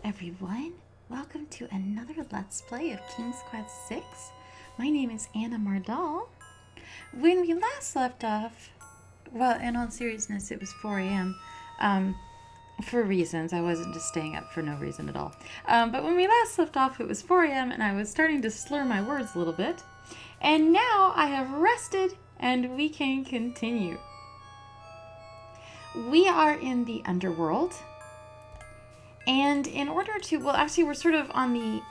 everyone. Welcome to another Let's Play of King's Quest VI. My name is Anna Mardal. When we last left off, well, in all seriousness, it was 4 a.m. For reasons. I wasn't just staying up for no reason at all. But when we last left off, it was 4 a.m. and I was starting to slur my words a little bit. And now I have rested and we can continue. We are in the underworld. And in order to, well, actually, we're sort of on the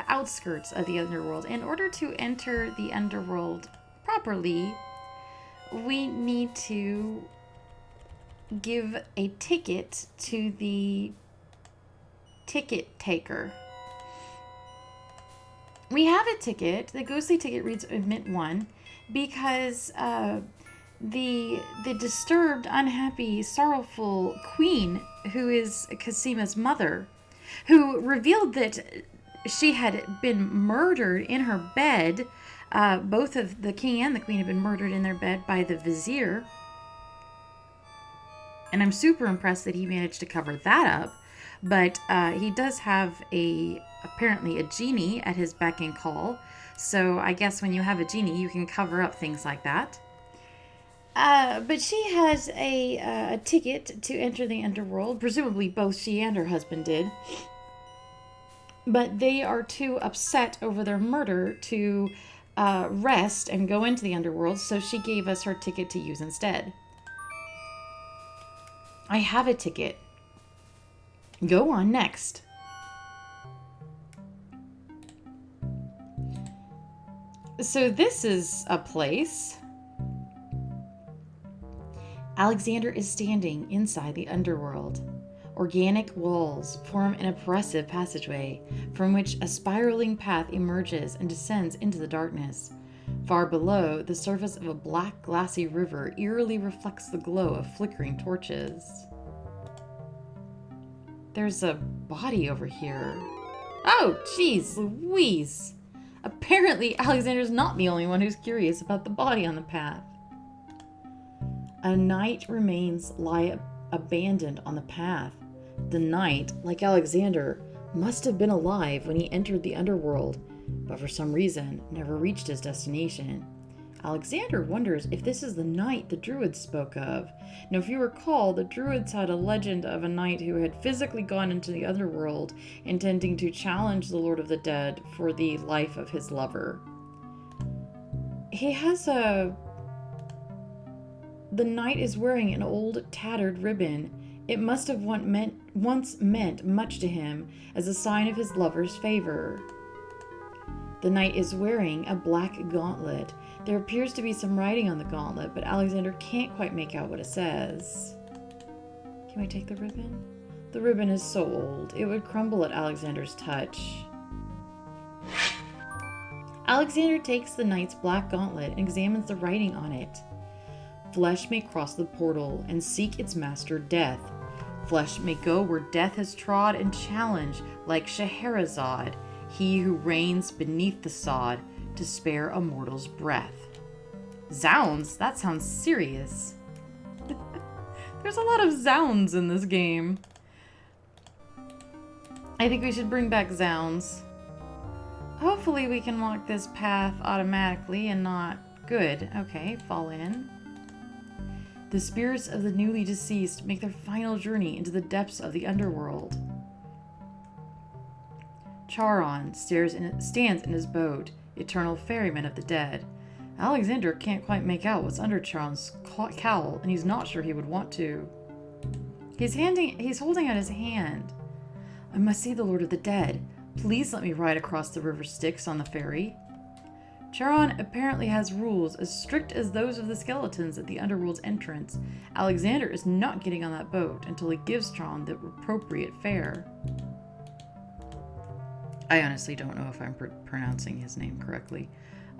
outskirts of the underworld. In order to enter the underworld properly, we need to give a ticket to the ticket taker. We have a ticket. The ghostly ticket reads Admit 1 because the disturbed, unhappy, sorrowful queen, who is Casima's mother, who revealed that she had been murdered in her bed. Both of the king and the queen had been murdered in their bed by the vizier. And I'm super impressed that he managed to cover that up. But he does have apparently a genie at his beck and call. So I guess when you have a genie, you can cover up things like that. But she has a ticket to enter the underworld. Presumably both she and her husband did. But they are too upset over their murder to rest and go into the underworld, so she gave us her ticket to use instead. I have a ticket. Go on next. So this is a place. Alexander is standing inside the underworld. Organic walls form an oppressive passageway from which a spiraling path emerges and descends into the darkness. Far below, the surface of a black, glassy river eerily reflects the glow of flickering torches. There's a body over here. Oh, jeez Louise! Apparently, Alexander's not the only one who's curious about the body on the path. A knight remains lie abandoned on the path. The knight, like Alexander, must have been alive when he entered the underworld, but for some reason never reached his destination. Alexander wonders if this is the knight the Druids spoke of. Now, if you recall, the Druids had a legend of a knight who had physically gone into the underworld, intending to challenge the Lord of the Dead for the life of his lover. The knight is wearing an old, tattered ribbon. It must have once meant much to him as a sign of his lover's favor. The knight is wearing a black gauntlet. There appears to be some writing on the gauntlet, but Alexander can't quite make out what it says. Can we take the ribbon? The ribbon is so old, it would crumble at Alexander's touch. Alexander takes the knight's black gauntlet and examines the writing on it. Flesh may cross the portal and seek its master, Death. Flesh may go where Death has trod and challenge, like Scheherazade, he who reigns beneath the sod, to spare a mortal's breath. Zounds, that sounds serious. There's a lot of zounds in this game. I think we should bring back zounds. Hopefully we can walk this path automatically and not... Good. Okay, fall in. The spirits of the newly deceased make their final journey into the depths of the underworld. Charon stands in his boat, eternal ferryman of the dead. Alexander can't quite make out what's under Charon's cowl, and he's not sure he would want to. He's holding out his hand. I must see the Lord of the Dead. Please let me ride across the river Styx on the ferry. Charon apparently has rules as strict as those of the skeletons at the underworld's entrance. Alexander is not getting on that boat until he gives Charon the appropriate fare. I honestly don't know if I'm pronouncing his name correctly.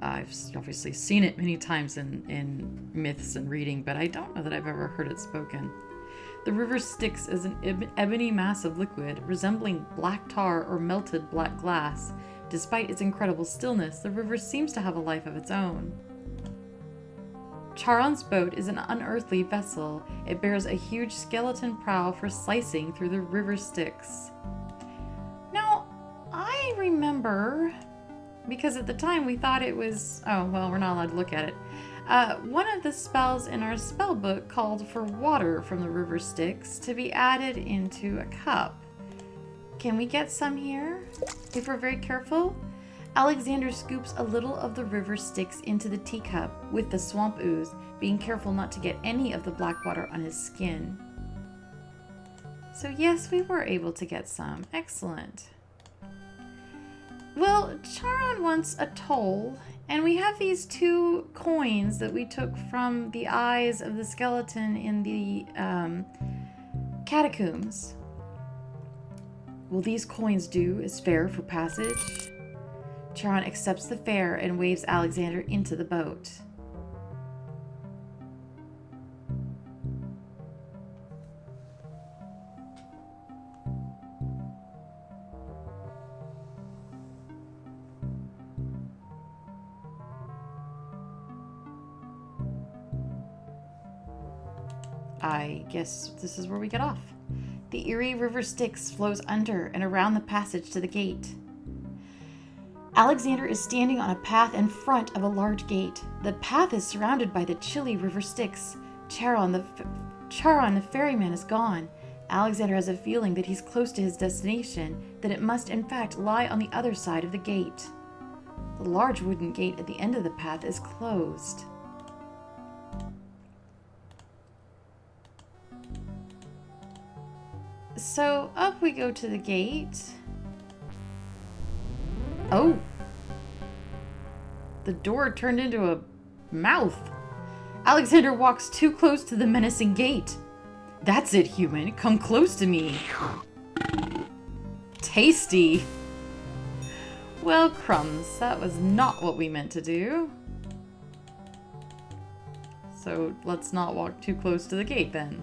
I've obviously seen it many times in myths and reading, but I don't know that I've ever heard it spoken. The river Styx is an ebony mass of liquid, resembling black tar or melted black glass. Despite its incredible stillness, the river seems to have a life of its own. Charon's boat is an unearthly vessel. It bears a huge skeleton prow for slicing through the river Styx. I remember, because at the time we thought it was, oh, well, we're not allowed to look at it. One of the spells in our spell book called for water from the river Styx to be added into a cup. Can we get some here? If we're very careful? Alexander scoops a little of the river Styx into the teacup with the swamp ooze, being careful not to get any of the black water on his skin. So yes, we were able to get some. Excellent. Well, Charon wants a toll, and we have these 2 coins that we took from the eyes of the skeleton in the catacombs. Will these coins do as fare for passage? Charon accepts the fare and waves Alexander into the boat. I guess this is where we get off. The Erie River Styx flows under and around the passage to the gate. Alexander is standing on a path in front of a large gate. The path is surrounded by the chilly River Styx. Charon, the ferryman, is gone. Alexander has a feeling that he's close to his destination, that it must in fact lie on the other side of the gate. The large wooden gate at the end of the path is closed. So up we go to the gate. Oh! The door turned into a mouth. Alexander walks too close to the menacing gate. That's it, human. Come close to me. Tasty. Well, crumbs. That was not what we meant to do. So let's not walk too close to the gate then.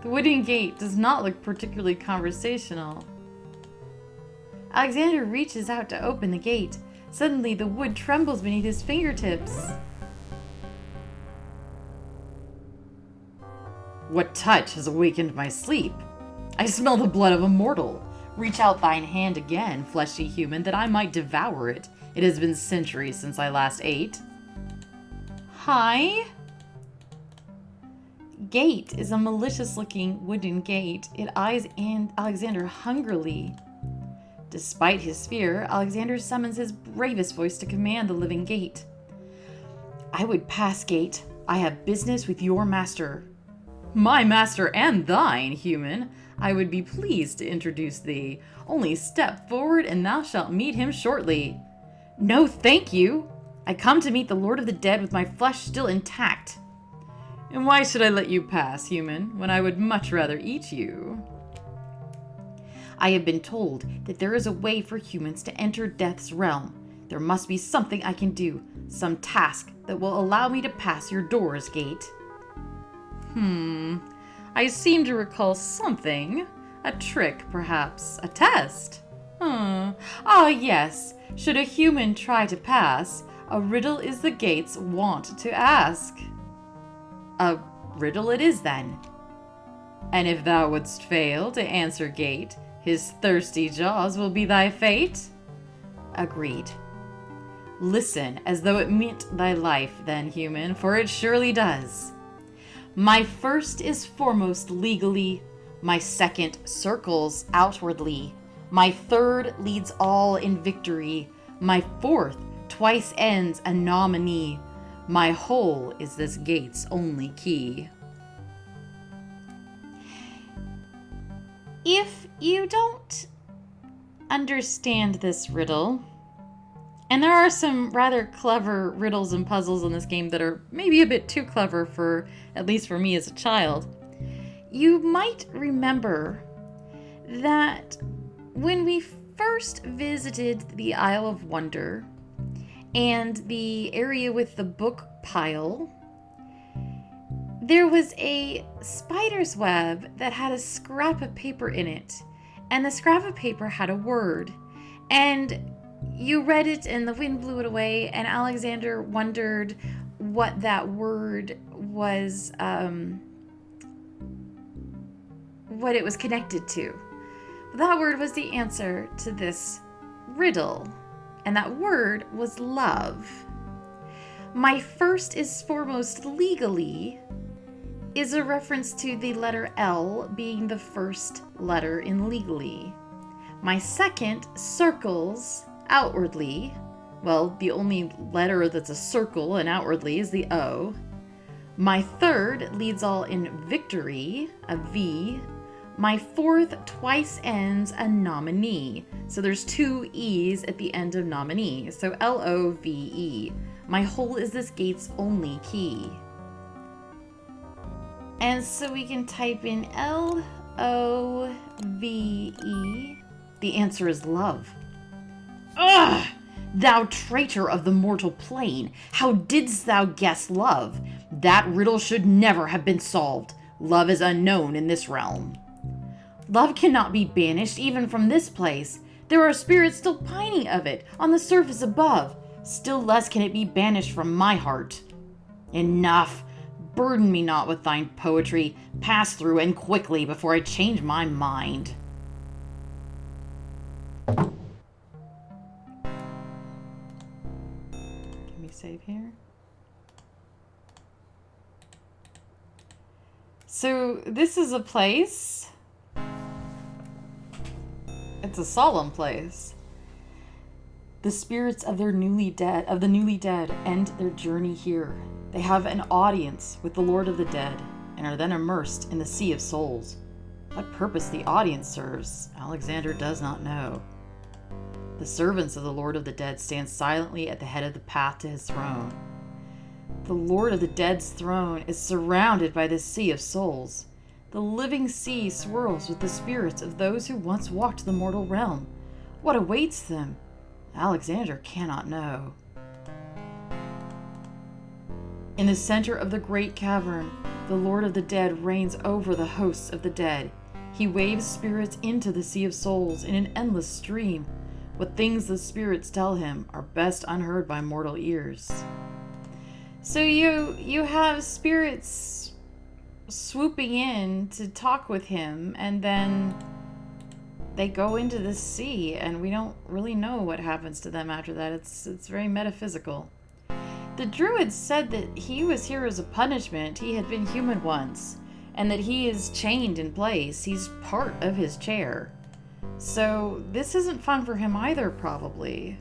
The wooden gate does not look particularly conversational. Alexander reaches out to open the gate. Suddenly, the wood trembles beneath his fingertips. What touch has awakened my sleep? I smell the blood of a mortal. Reach out thine hand again, fleshy human, that I might devour it. It has been centuries since I last ate. Hi? Gate is a malicious-looking wooden gate. It eyes Alexander hungrily. Despite his fear, Alexander summons his bravest voice to command the living gate. I would pass, gate. I have business with your master. My master and thine, human. I would be pleased to introduce thee. Only step forward and thou shalt meet him shortly. No, thank you. I come to meet the Lord of the Dead with my flesh still intact. And why should I let you pass, human, when I would much rather eat you? I have been told that there is a way for humans to enter death's realm. There must be something I can do, some task that will allow me to pass your doors, gate. I seem to recall something. A trick, perhaps. A test. Ah, yes. Should a human try to pass, a riddle is the gate's wont to ask. A riddle it is, then. And if thou wouldst fail to answer, gate, his thirsty jaws will be thy fate? Agreed. Listen, as though it meant thy life, then, human, for it surely does. My first is foremost legally, my second circles outwardly, my third leads all in victory, my fourth twice ends a nominee, my whole is this gate's only key. If you don't understand this riddle, and there are some rather clever riddles and puzzles in this game that are maybe a bit too clever for, at least for me as a child, you might remember that when we first visited the Isle of Wonder and the area with the book pile, there was a spider's web that had a scrap of paper in it, and the scrap of paper had a word, and you read it and the wind blew it away, and Alexander wondered what that word was what it was connected to. That word was the answer to this riddle, and that word was love. My first is foremost legally is a reference to the letter L being the first letter in legally. My second, circles outwardly. Well, the only letter that's a circle and outwardly is the O. My third leads all in victory, a V. My fourth twice ends a nominee. So there's two E's at the end of nominee. So L-O-V-E. My whole is this gate's only key. And so we can type in L-O-V-E. The answer is love. Ugh! Thou traitor of the mortal plane, how didst thou guess love? That riddle should never have been solved. Love is unknown in this realm. Love cannot be banished even from this place. There are spirits still pining of it on the surface above. Still less can it be banished from my heart. Enough. Burden me not with thine poetry. Pass through and quickly before I change my mind. Can we save here? So this is a place. It's a solemn place. The spirits of the newly dead end their journey here. They have an audience with the Lord of the Dead and are then immersed in the sea of souls. What purpose the audience serves, Alexander does not know. The servants of the Lord of the Dead stand silently at the head of the path to his throne. The Lord of the Dead's throne is surrounded by this sea of souls. The living sea swirls with the spirits of those who once walked the mortal realm. What awaits them? Alexander cannot know. In the center of the great cavern, the Lord of the Dead reigns over the hosts of the dead. He waves spirits into the sea of souls in an endless stream. What things the spirits tell him are best unheard by mortal ears. So you have spirits swooping in to talk with him, and then they go into the sea, and we don't really know what happens to them after that. It's very metaphysical. The druid said that he was here as a punishment. He had been human once, and that he is chained in place. He's part of his chair. So this isn't fun for him either, probably.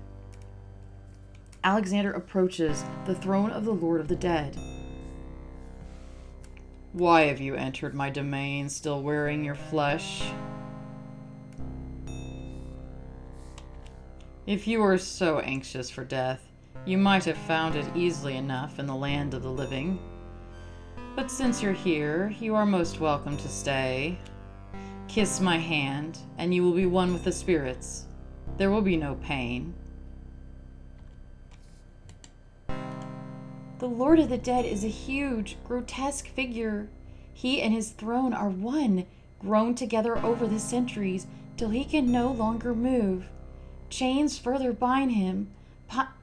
Alexander approaches the throne of the Lord of the Dead. Why have you entered my domain, still wearing your flesh? If you were so anxious for death, you might have found it easily enough in the land of the living. But since you're here, you are most welcome to stay. Kiss my hand, and you will be one with the spirits. There will be no pain. The Lord of the Dead is a huge, grotesque figure. He and his throne are one, grown together over the centuries till he can no longer move. Chains further bind him,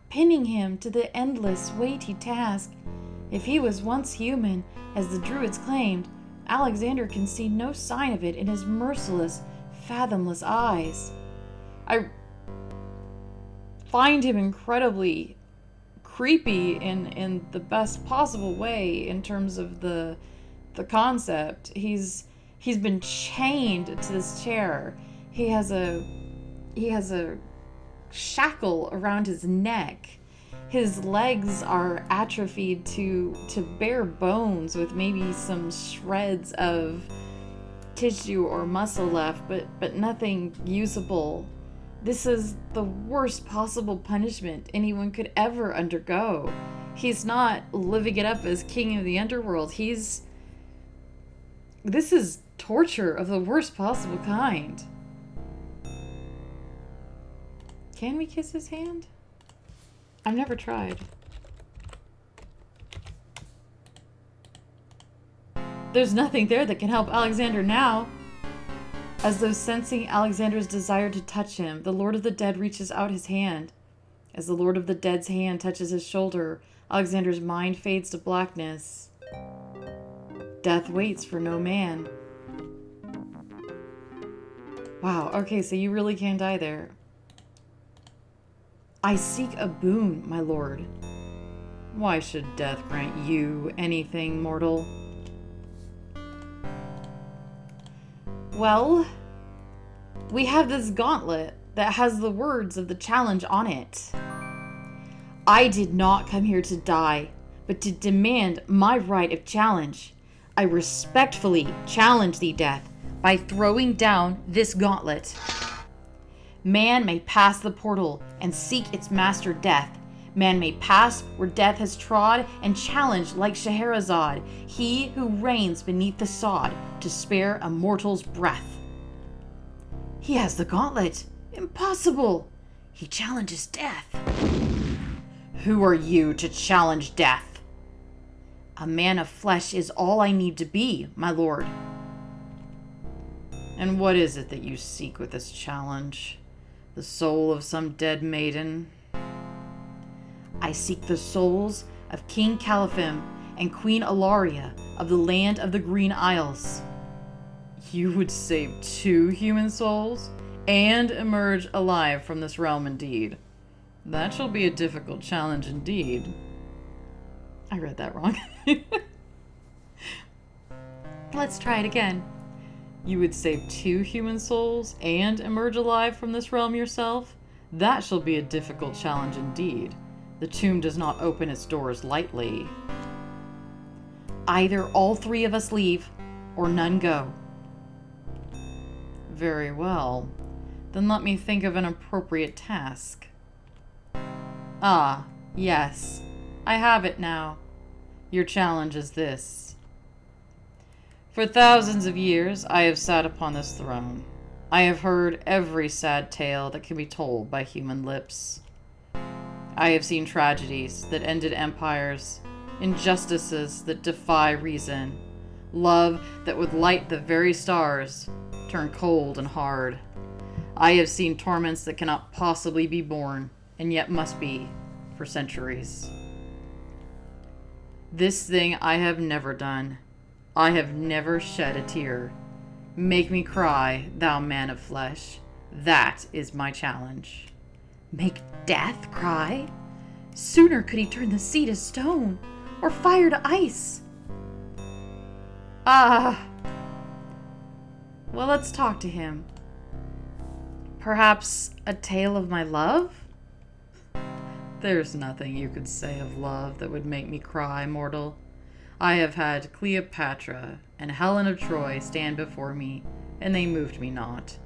pinning him to the endless, weighty task. If he was once human, as the Druids claimed, Alexander can see no sign of it in his merciless, fathomless eyes. I find him incredibly creepy in the best possible way in terms of the concept. He's been chained to this chair. He has a shackle around his neck. His legs are atrophied to bare bones with maybe some shreds of tissue or muscle left, but nothing usable. This is the worst possible punishment anyone could ever undergo. He's not living it up as king of the underworld. This is torture of the worst possible kind. Can we kiss his hand? I've never tried. There's nothing there that can help Alexander now. As though sensing Alexander's desire to touch him, the Lord of the Dead reaches out his hand. As the Lord of the Dead's hand touches his shoulder, Alexander's mind fades to blackness. Death waits for no man. Wow, okay, so you really can die there. I seek a boon, my lord. Why should death grant you anything, mortal? Well, we have this gauntlet that has the words of the challenge on it. I did not come here to die, but to demand my right of challenge. I respectfully challenge thee, death, by throwing down this gauntlet. Man may pass the portal and seek its master, death. Man may pass where death has trod and challenge like Scheherazade, he who reigns beneath the sod to spare a mortal's breath. He has the gauntlet. Impossible. He challenges death. Who are you to challenge death? A man of flesh is all I need to be, my lord. And what is it that you seek with this challenge? The soul of some dead maiden? I seek the souls of King Caliphim and Queen Alaria of the land of the Green Isles. You would save 2 human souls and emerge alive from this realm indeed. That shall be a difficult challenge indeed. I read that wrong. Let's try it again. You would save 2 human souls and emerge alive from this realm yourself? That shall be a difficult challenge indeed. The tomb does not open its doors lightly. Either all 3 of us leave, or none go. Very well. Then let me think of an appropriate task. Ah, yes. I have it now. Your challenge is this. For thousands of years I have sat upon this throne. I have heard every sad tale that can be told by human lips. I have seen tragedies that ended empires, injustices that defy reason, love that would light the very stars turn cold and hard. I have seen torments that cannot possibly be borne, and yet must be for centuries. This thing I have never done. I have never shed a tear. Make me cry, thou man of flesh. That is my challenge. Make death cry? Sooner could he turn the sea to stone, or fire to ice. Ah. Well, let's talk to him. Perhaps a tale of my love? There's nothing you could say of love that would make me cry, mortal. I have had Cleopatra and Helen of Troy stand before me, and they moved me not.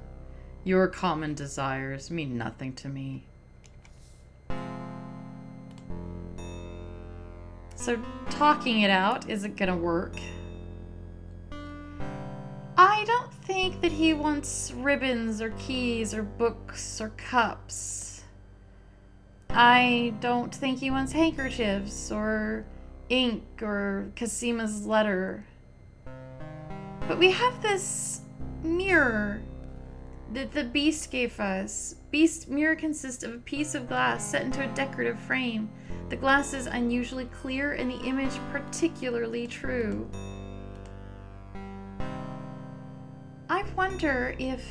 Your common desires mean nothing to me. So talking it out isn't gonna work. I don't think that he wants ribbons or keys or books or cups. I don't think he wants handkerchiefs or ink or Casima's letter. But we have this mirror that the beast gave us. Beast mirror consists of a piece of glass set into a decorative frame. The glass is unusually clear and the image particularly true. I wonder if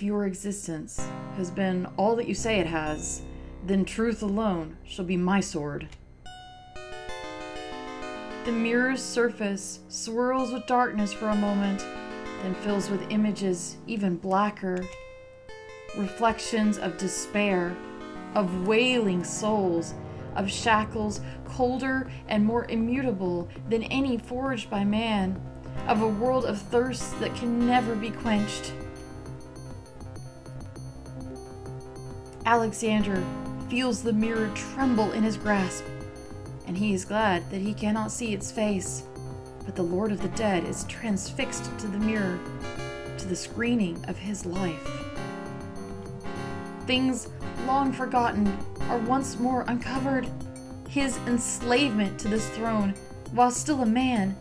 your existence has been all that you say it has, then truth alone shall be my sword. The mirror's surface swirls with darkness for a moment, then fills with images even blacker. Reflections of despair, of wailing souls, of shackles colder and more immutable than any forged by man, of a world of thirst that can never be quenched. Alexander feels the mirror tremble in his grasp, and he is glad that he cannot see its face, but the Lord of the Dead is transfixed to the mirror, to the screening of his life. Things long forgotten are once more uncovered. His enslavement to this throne, while still a man,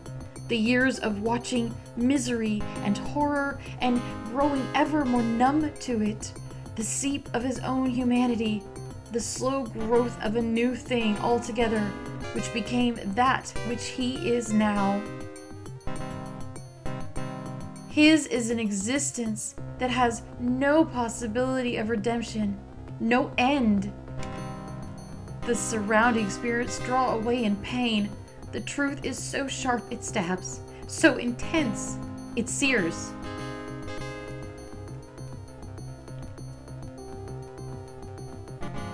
the years of watching misery and horror and growing ever more numb to it, the seep of his own humanity, the slow growth of a new thing altogether, which became that which he is now. His is an existence that has no possibility of redemption, no end. The surrounding spirits draw away in pain. The truth is so sharp it stabs, so intense it sears.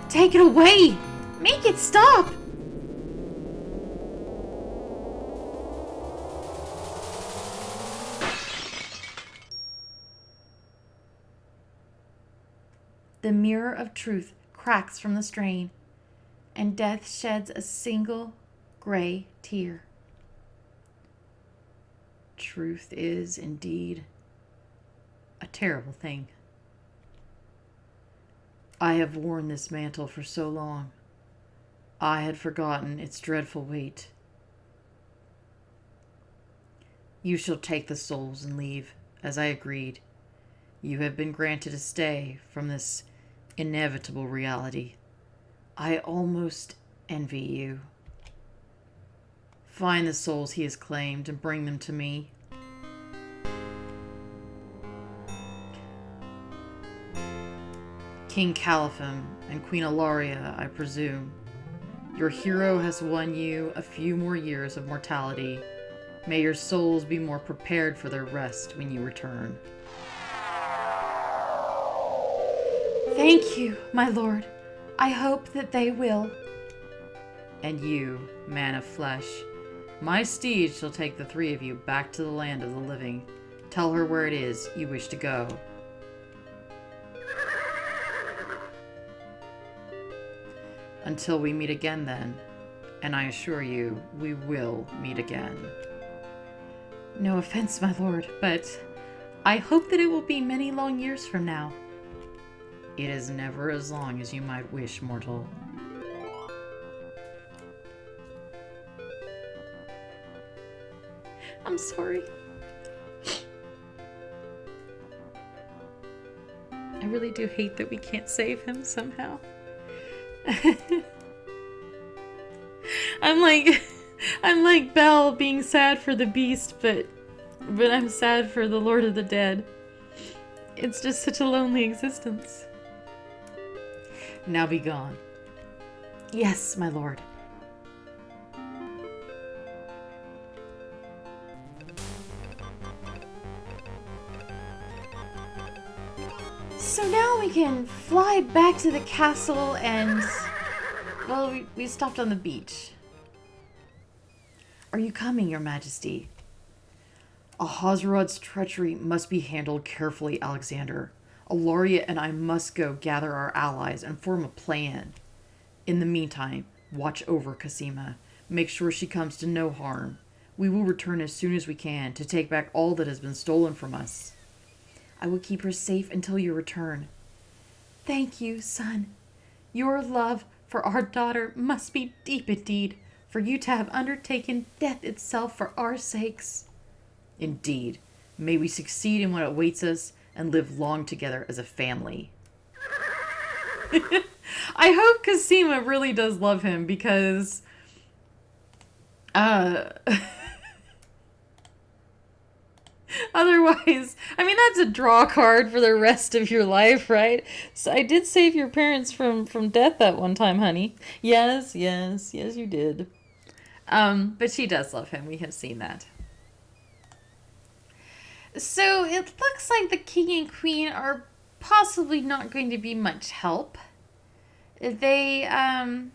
Take it away! Make it stop! The mirror of truth cracks from the strain, and death sheds a single gray tear. Truth is indeed a terrible thing. I have worn this mantle for so long, I had forgotten its dreadful weight. You shall take the souls and leave, as I agreed. You have been granted a stay from this inevitable reality. I almost envy you. Find the souls he has claimed and bring them to me. King Calipham and Queen Ilaria, I presume. Your hero has won you a few more years of mortality. May your souls be more prepared for their rest when you return. Thank you, my lord. I hope that they will. And you, man of flesh, my steed shall take the three of you back to the land of the living. Tell her where it is you wish to go. Until we meet again then, and I assure you, we will meet again. No offense, my lord, but I hope that it will be many long years from now. It is never as long as you might wish, mortal. I'm sorry. I really do hate that we can't save him somehow. I'm like Belle being sad for the beast, but I'm sad for the Lord of the Dead. It's just such a lonely existence. Now be gone. Yes, my lord. So now we can fly back to the castle and... Well, we stopped on the beach. Are you coming, your majesty? Ahasuerus' treachery must be handled carefully, Alexander. Ilaria and I must go gather our allies and form a plan. In the meantime, watch over Cosima. Make sure she comes to no harm. We will return as soon as we can to take back all that has been stolen from us. I will keep her safe until your return. Thank you, son. Your love for our daughter must be deep indeed, for you to have undertaken death itself for our sakes. Indeed. May we succeed in what awaits us and live long together as a family. I hope Cosima really does love him because... Otherwise, I mean, that's a draw card for the rest of your life, right? So I did save your parents from death that one time, honey. Yes, you did. But she does love him. We have seen that. So it looks like the king and queen are possibly not going to be much help. They have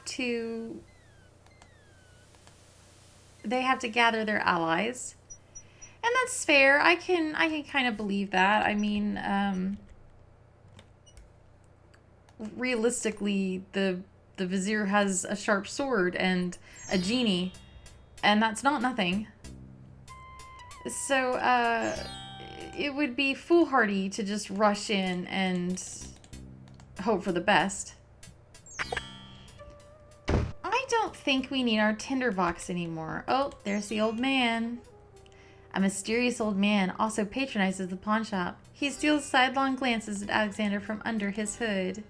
to gather their allies. And that's fair. I can kind of believe that. I mean, realistically, the vizier has a sharp sword and a genie, and that's not nothing. So, it would be foolhardy to just rush in and hope for the best. I don't think we need our tinderbox anymore. Oh, there's the old man. A mysterious old man also patronizes the pawn shop. He steals sidelong glances at Alexander from under his hood.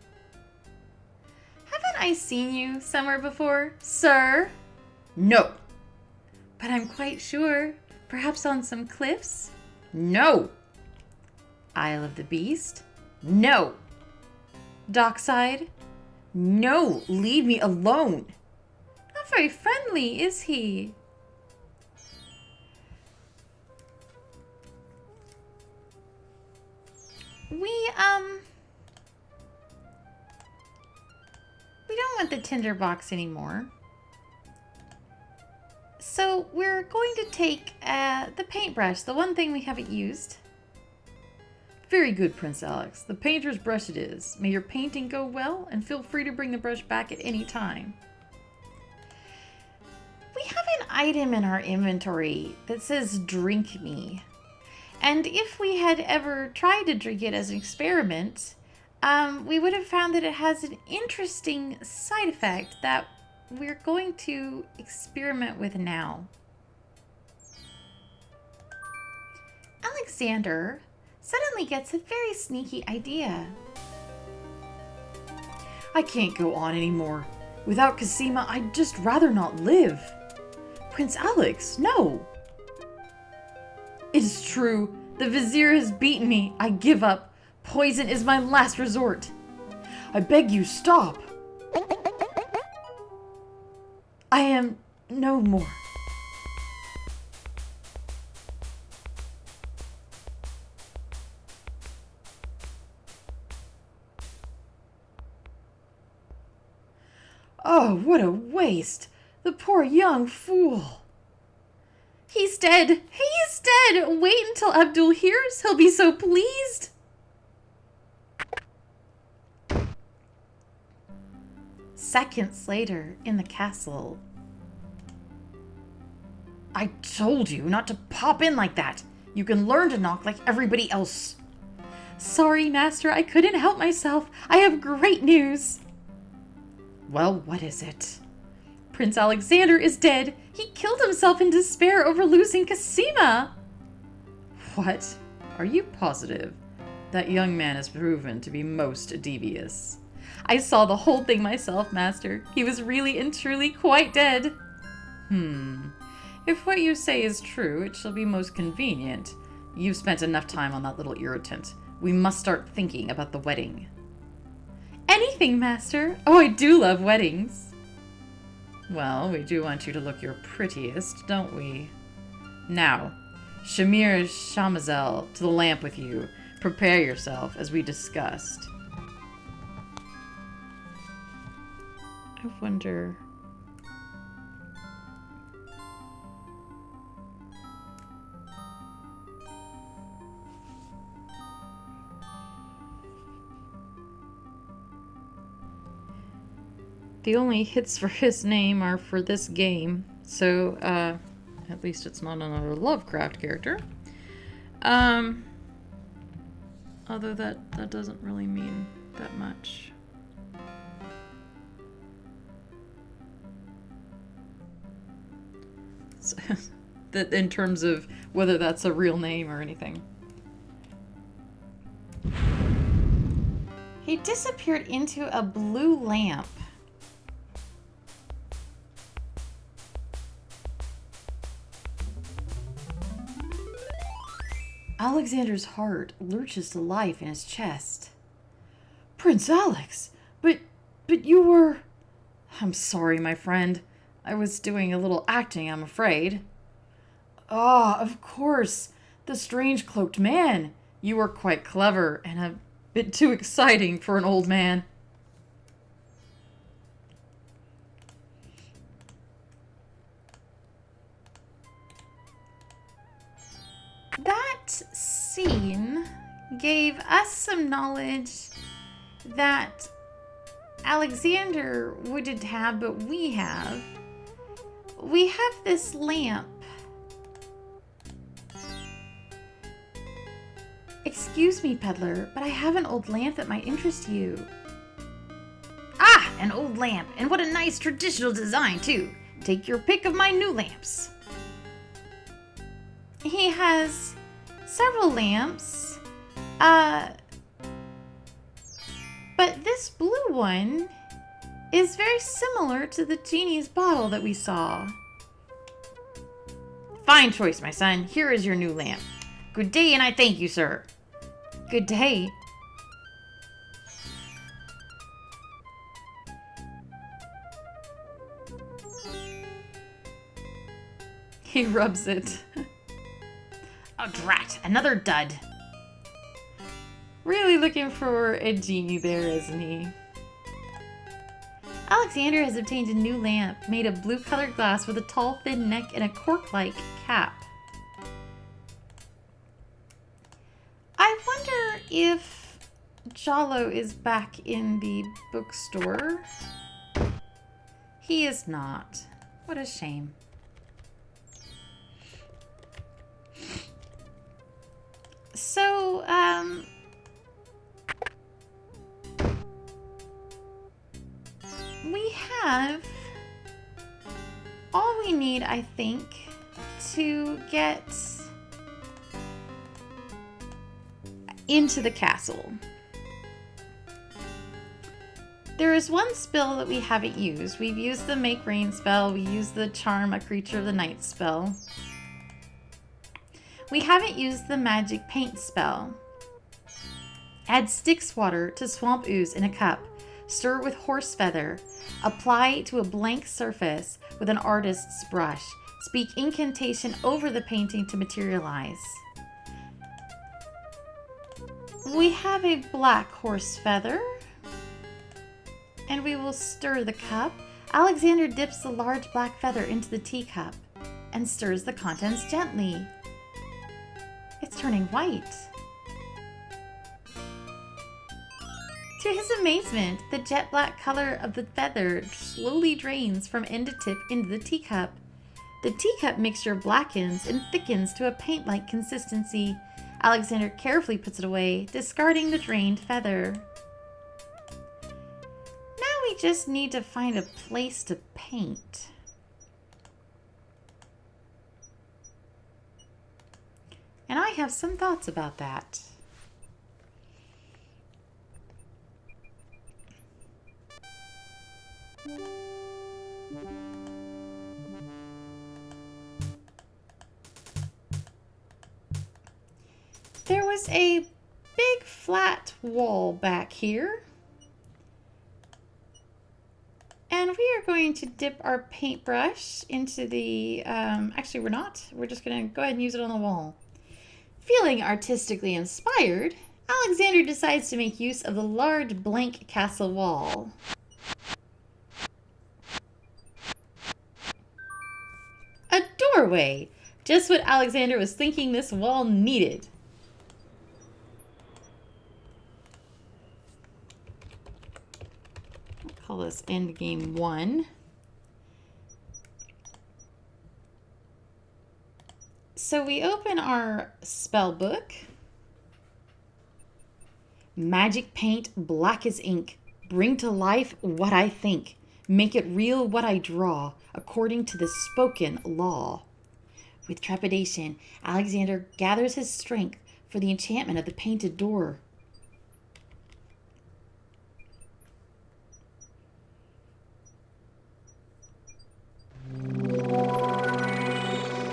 Haven't I seen you somewhere before, sir? No. But I'm quite sure. Perhaps on some cliffs? No! Isle of the Beast? No! Dockside? No! Leave me alone! Not very friendly, is he? We don't want the tinderbox anymore. So we're going to take the paintbrush, the one thing we haven't used. Very good, Prince Alex. The painter's brush it is. May your painting go well, and feel free to bring the brush back at any time. We have an item in our inventory that says drink me. And if we had ever tried to drink it as an experiment, we would have found that it has an interesting side effect that we're going to experiment with now. Alexander suddenly gets a very sneaky idea. I can't go on anymore. Without Cosima, I'd just rather not live. Prince Alex, no. It is true. The Vizier has beaten me. I give up. Poison is my last resort. I beg you, stop. I am no more. Oh, what a waste! The poor young fool! He's dead! He is dead! Wait until Abdul hears! He'll be so pleased! Seconds later, in the castle. I told you not to pop in like that! You can learn to knock like everybody else! Sorry, Master, I couldn't help myself. I have great news! Well, what is it? Prince Alexander is dead. He killed himself in despair over losing Cosima. What? Are you positive? That young man has proven to be most devious. I saw the whole thing myself, Master. He was really and truly quite dead. If what you say is true, it shall be most convenient. You've spent enough time on that little irritant. We must start thinking about the wedding. Anything, Master. Oh, I do love weddings. Well, we do want you to look your prettiest, don't we? Now, Shamir Shamazel, to the lamp with you. Prepare yourself, as we discussed. I wonder... The only hits for his name are for this game, so, at least it's not another Lovecraft character. Although that doesn't really mean that much. So, that in terms of whether that's a real name or anything. He disappeared into a blue lamp. Alexander's heart lurches to life in his chest. Prince Alex! But you were... I'm sorry, my friend. I was doing a little acting, I'm afraid. Ah, of course. The strange cloaked man. You were quite clever and a bit too exciting for an old man. That scene gave us some knowledge that Alexander wouldn't have, but we have. We have this lamp. Excuse me, peddler, but I have an old lamp that might interest you. Ah, an old lamp, and what a nice traditional design, too. Take your pick of my new lamps. He has several lamps, but this blue one is very similar to the genie's bottle that we saw. Fine choice, my son. Here is your new lamp. Good day, and I thank you, sir. Good day. He rubs it. Oh, drat. Another dud. Really looking for a genie there, isn't he? Alexander has obtained a new lamp made of blue-colored glass with a tall, thin neck and a cork-like cap. I wonder if Jollo is back in the bookstore. He is not. What a shame. So, we have all we need, I think, to get into the castle. There is one spell that we haven't used. We've used the Make Rain spell. We used the Charm a Creature of the Night spell. We haven't used the Magic Paint spell. Add Styx water to Swamp Ooze in a cup. Stir with horse feather. Apply to a blank surface with an artist's brush. Speak incantation over the painting to materialize. We have a black horse feather. And we will stir the cup. Alexander dips the large black feather into the teacup and stirs the contents gently. It's turning white. To his amazement, the jet black color of the feather slowly drains from end to tip into the teacup. The teacup mixture blackens and thickens to a paint-like consistency. Alexander carefully puts it away, discarding the drained feather. Now we just need to find a place to paint. And I have some thoughts about that. There was a big flat wall back here. And we are going to dip our paintbrush into the, actually we're not. We're just going to go ahead and use it on the wall. Feeling artistically inspired, Alexander decides to make use of the large blank castle wall. A doorway! Just what Alexander was thinking this wall needed. I'll call this Endgame 1. So we open our spell book. Magic paint, black as ink. Bring to life what I think. Make it real what I draw, according to the spoken law. With trepidation, Alexander gathers his strength for the enchantment of the painted door.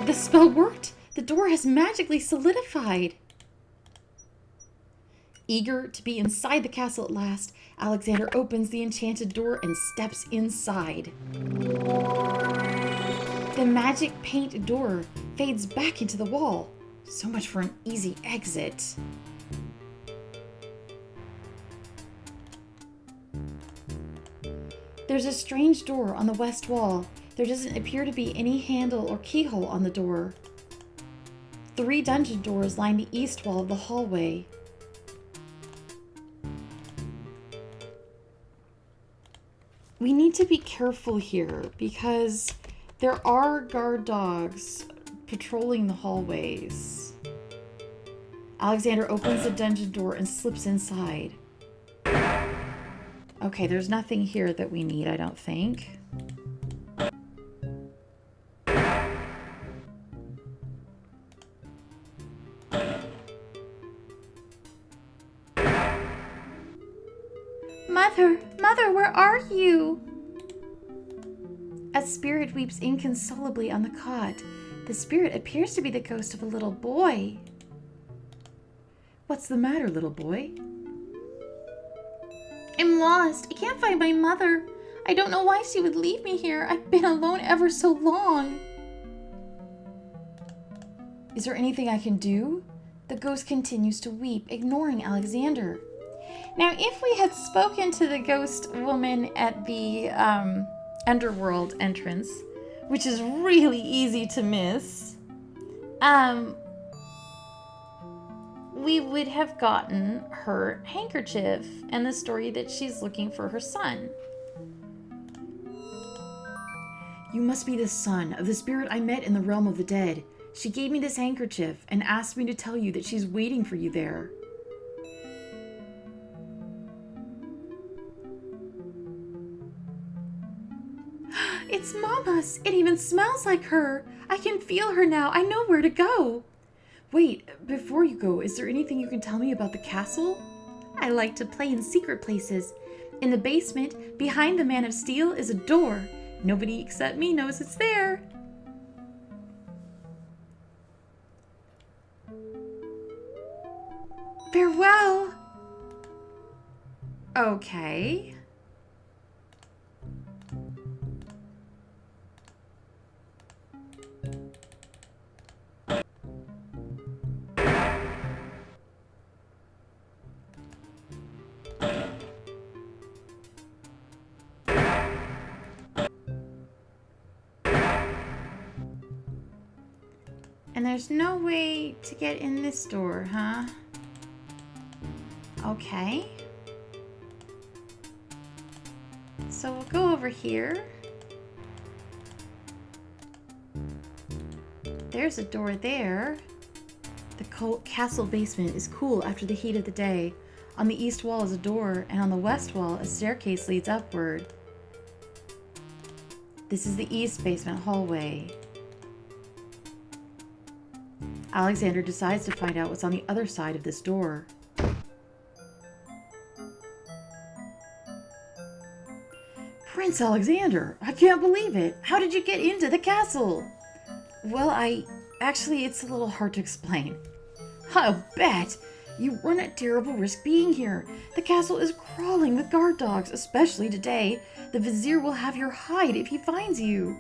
The spell worked! The door has magically solidified. Eager to be inside the castle at last, Alexander opens the enchanted door and steps inside. The magic paint door fades back into the wall. So much for an easy exit. There's a strange door on the west wall. There doesn't appear to be any handle or keyhole on the door. 3 dungeon doors line the east wall of the hallway. We need to be careful here because there are guard dogs patrolling the hallways. Alexander opens the dungeon door and slips inside. Okay, there's nothing here that we need, I don't think. Mother, where are you? A spirit weeps inconsolably on the cot. The spirit appears to be the ghost of a little boy. What's the matter, little boy? I'm lost. I can't find my mother. I don't know why she would leave me here. I've been alone ever so long. Is there anything I can do? The ghost continues to weep, ignoring Alexander. Now, if we had spoken to the ghost woman at the underworld entrance, which is really easy to miss, we would have gotten her handkerchief and the story that she's looking for her son. You must be the son of the spirit I met in the realm of the dead. She gave me this handkerchief and asked me to tell you that she's waiting for you there. It's Mama's. It even smells like her. I can feel her now. I know where to go. Wait, before you go, is there anything you can tell me about the castle? I like to play in secret places. In the basement, behind the Man of Steel, is a door. Nobody except me knows it's there. Farewell. Okay. And there's no way to get in this door, huh? Okay. So we'll go over here. There's a door there. The castle basement is cool after the heat of the day. On the east wall is a door, and on the west wall, a staircase leads upward. This is the east basement hallway. Alexander decides to find out what's on the other side of this door. Prince Alexander, I can't believe it. How did you get into the castle? Well, actually, it's a little hard to explain. I'll bet. You run a terrible risk being here. The castle is crawling with guard dogs, especially today. The vizier will have your hide if he finds you.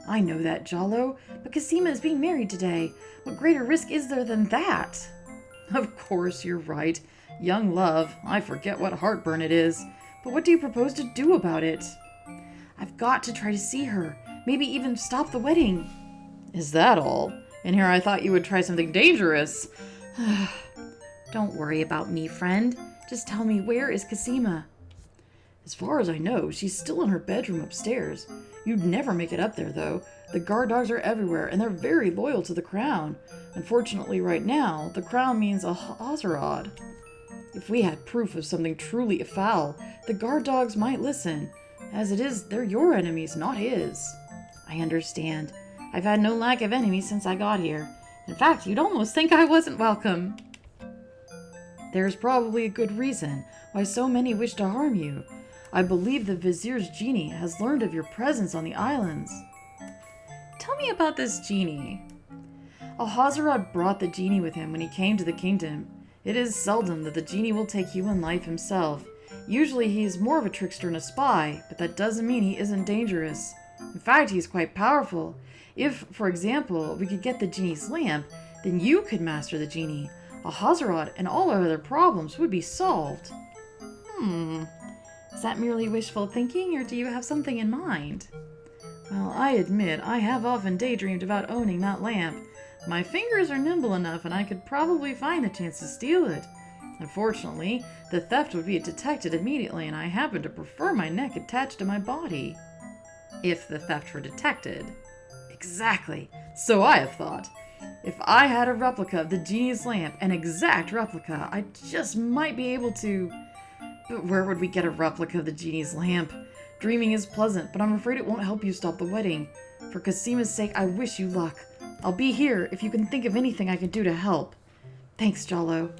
I know that, Jalo, but Cosima is being married today. What greater risk is there than that? Of course, you're right. Young love, I forget what heartburn it is. But what do you propose to do about it? I've got to try to see her. Maybe even stop the wedding. Is that all? And here I thought you would try something dangerous. Don't worry about me, friend. Just tell me, where is Cosima? As far as I know, she's still in her bedroom upstairs. You'd never make it up there, though. The guard dogs are everywhere, and they're very loyal to the crown. Unfortunately, right now, the crown means a Hazarad. If we had proof of something truly foul, the guard dogs might listen. As it is, they're your enemies, not his. I understand. I've had no lack of enemies since I got here. In fact, you'd almost think I wasn't welcome. There's probably a good reason why so many wish to harm you. I believe the vizier's genie has learned of your presence on the islands. Tell me about this genie. Ahasuerus brought the genie with him when he came to the kingdom. It is seldom that the genie will take human life himself. Usually he is more of a trickster and a spy, but that doesn't mean he isn't dangerous. In fact, he's quite powerful. If, for example, we could get the genie's lamp, then you could master the genie. Ahasuerus and all our other problems would be solved. Is that merely wishful thinking, or do you have something in mind? Well, I admit, I have often daydreamed about owning that lamp. My fingers are nimble enough, and I could probably find the chance to steal it. Unfortunately, the theft would be detected immediately, and I happen to prefer my neck attached to my body. If the theft were detected. Exactly. So I have thought. If I had a replica of the genie's lamp, an exact replica, I just might be able to... But where would we get a replica of the genie's lamp? Dreaming is pleasant, but I'm afraid it won't help you stop the wedding. For Cosima's sake, I wish you luck. I'll be here if you can think of anything I can do to help. Thanks, Jalo.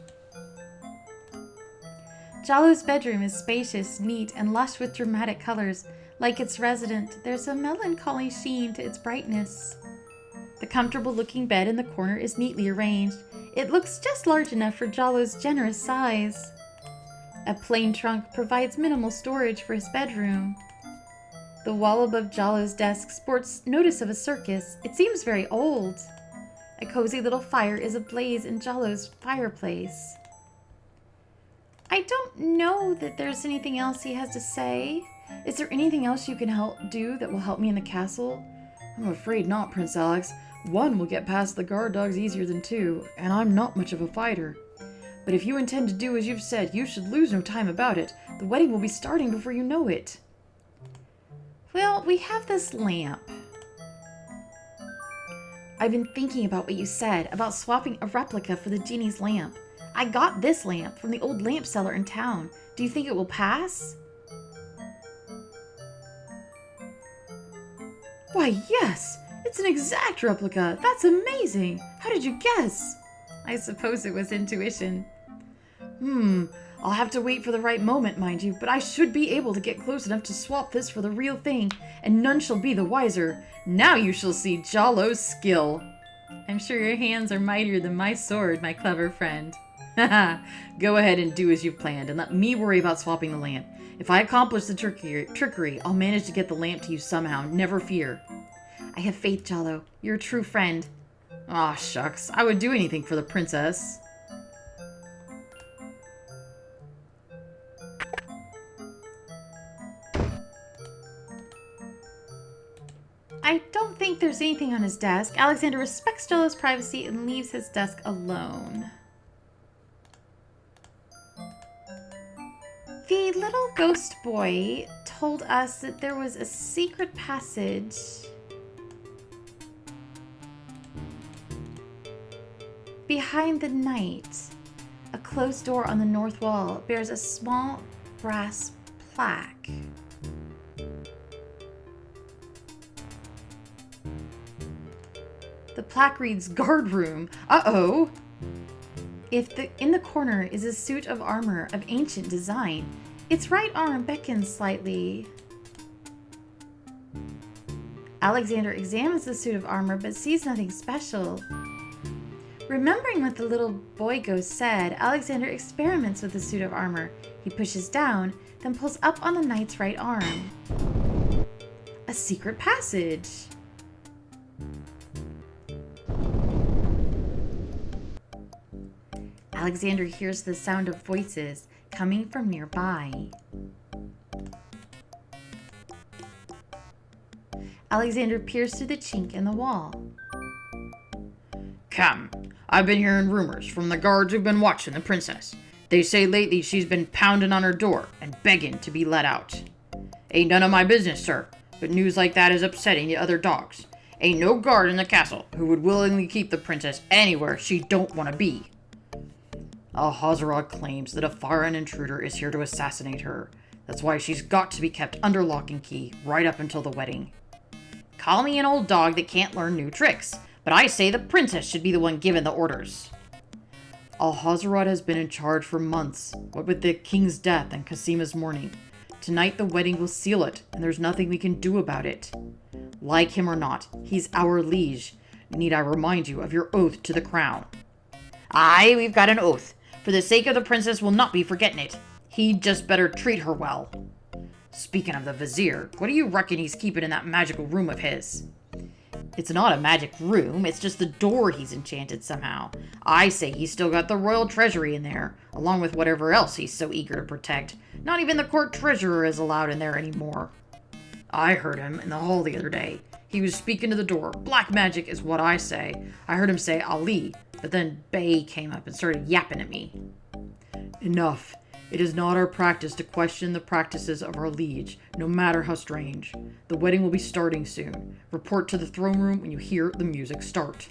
Jalo's bedroom is spacious, neat, and lush with dramatic colors. Like its resident, there's a melancholy sheen to its brightness. The comfortable-looking bed in the corner is neatly arranged. It looks just large enough for Jalo's generous size. A plain trunk provides minimal storage for his bedroom. The wall above Jalo's desk sports notice of a circus. It seems very old. A cozy little fire is ablaze in Jalo's fireplace. I don't know that there's anything else he has to say. Is there anything else you can do that will help me in the castle? I'm afraid not, Prince Alex. One will get past the guard dogs easier than two, and I'm not much of a fighter. But if you intend to do as you've said, you should lose no time about it. The wedding will be starting before you know it. Well, we have this lamp. I've been thinking about what you said about swapping a replica for the genie's lamp. I got this lamp from the old lamp seller in town. Do you think it will pass? Why, yes! It's an exact replica! That's amazing! How did you guess? I suppose it was intuition. I'll have to wait for the right moment, mind you, but I should be able to get close enough to swap this for the real thing, and none shall be the wiser. Now you shall see Jalo's skill. I'm sure your hands are mightier than my sword, my clever friend. Haha, go ahead and do as you've planned, and let me worry about swapping the lamp. If I accomplish the trickery, I'll manage to get the lamp to you somehow, never fear. I have faith, Jalo. You're a true friend. Aw, shucks. I would do anything for the princess. I don't think there's anything on his desk. Alexander respects Jalo's privacy and leaves his desk alone. The little ghost boy told us that there was a secret passage behind the knight. A closed door on the north wall bears a small brass plaque. The plaque reads, "Guard room." Uh-oh! In the corner is a suit of armor of ancient design. Its right arm beckons slightly. Alexander examines the suit of armor but sees nothing special. Remembering what the little boy ghost said, Alexander experiments with the suit of armor. He pushes down, then pulls up on the knight's right arm. A secret passage. Alexander hears the sound of voices coming from nearby. Alexander peers through the chink in the wall. Come, I've been hearing rumors from the guards who've been watching the princess. They say lately she's been pounding on her door and begging to be let out. Ain't none of my business, sir, but news like that is upsetting the other dogs. Ain't no guard in the castle who would willingly keep the princess anywhere she don't want to be. Alhazarad claims that a foreign intruder is here to assassinate her. That's why she's got to be kept under lock and key right up until the wedding. Call me an old dog that can't learn new tricks, but I say the princess should be the one given the orders. Alhazarad has been in charge for months, what with the king's death and Casima's mourning. Tonight the wedding will seal it, and there's nothing we can do about it. Like him or not, he's our liege. Need I remind you of your oath to the crown? Aye, we've got an oath. For the sake of the princess, we'll not be forgetting it. He'd just better treat her well. Speaking of the vizier, what do you reckon he's keeping in that magical room of his? It's not a magic room, it's just the door he's enchanted somehow. I say he's still got the royal treasury in there, along with whatever else he's so eager to protect. Not even the court treasurer is allowed in there anymore. I heard him in the hall the other day. He was speaking to the door. Black magic is what I say. I heard him say Ali, but then Bay came up and started yapping at me. Enough. It is not our practice to question the practices of our liege, no matter how strange. The wedding will be starting soon. Report to the throne room when you hear the music start.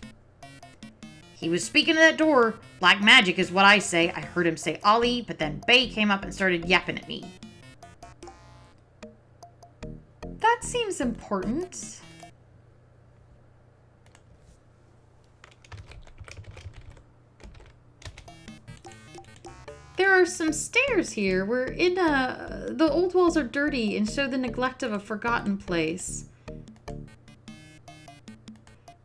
He was speaking to that door. Black magic is what I say. I heard him say Ali, but then Bay came up and started yapping at me. That seems important. There are some stairs here. We're in the old walls are dirty and show the neglect of a forgotten place.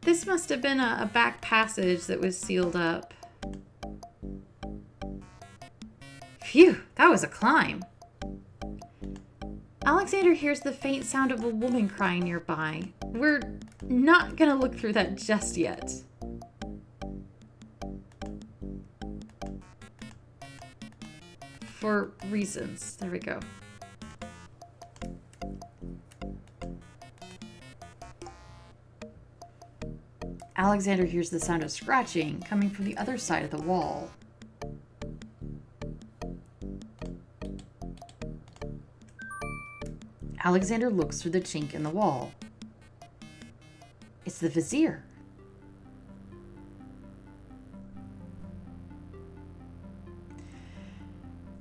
This must have been a back passage that was sealed up. Phew, that was a climb. Alexander hears the faint sound of a woman crying nearby. We're not gonna look through that just yet. For reasons. There we go. Alexander hears the sound of scratching coming from the other side of the wall. Alexander looks through the chink in the wall. It's the Vizier.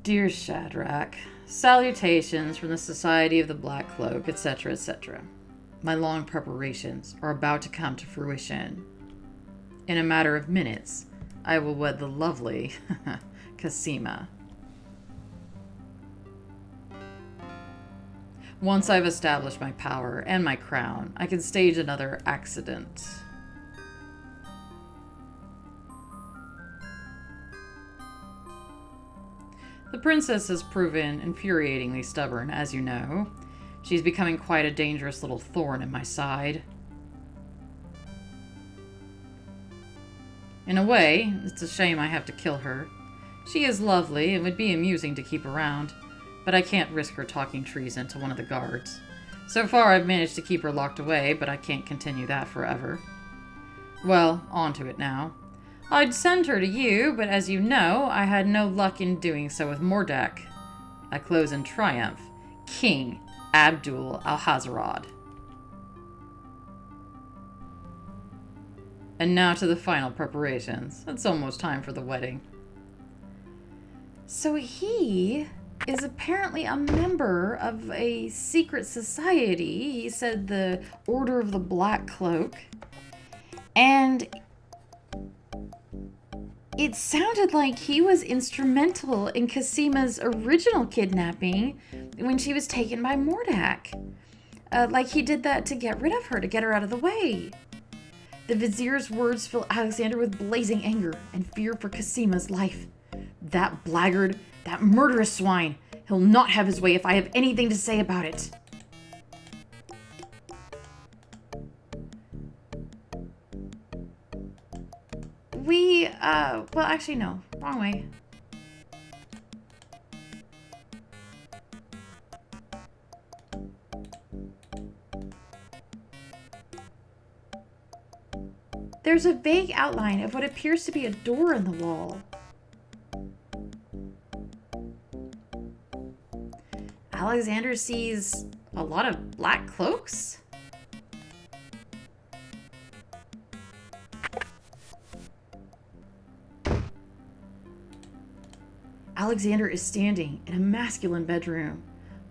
Dear Shadrach, salutations from the Society of the Black Cloak, etc., etc. My long preparations are about to come to fruition. In a matter of minutes, I will wed the lovely Cassima. Once I've established my power and my crown, I can stage another accident. The princess has proven infuriatingly stubborn, as you know. She's becoming quite a dangerous little thorn in my side. In a way, it's a shame I have to kill her. She is lovely and would be amusing to keep around, but I can't risk her talking treason to one of the guards. So far, I've managed to keep her locked away, but I can't continue that forever. Well, on to it now. I'd send her to you, but as you know, I had no luck in doing so with Mordak. I close in triumph. King Abdul Alhazarad. And now to the final preparations. It's almost time for the wedding. So he is apparently a member of a secret society. He said the Order of the Black Cloak. And it sounded like he was instrumental in Cassima's original kidnapping when she was taken by Mordak. Like he did that to get rid of her, to get her out of the way. The Vizier's words fill Alexander with blazing anger and fear for Cassima's life. That blackguard, that murderous swine, he'll not have his way if I have anything to say about it. Well, actually, no. Wrong way. There's a vague outline of what appears to be a door in the wall. Alexander sees a lot of black cloaks. Alexander is standing in a masculine bedroom.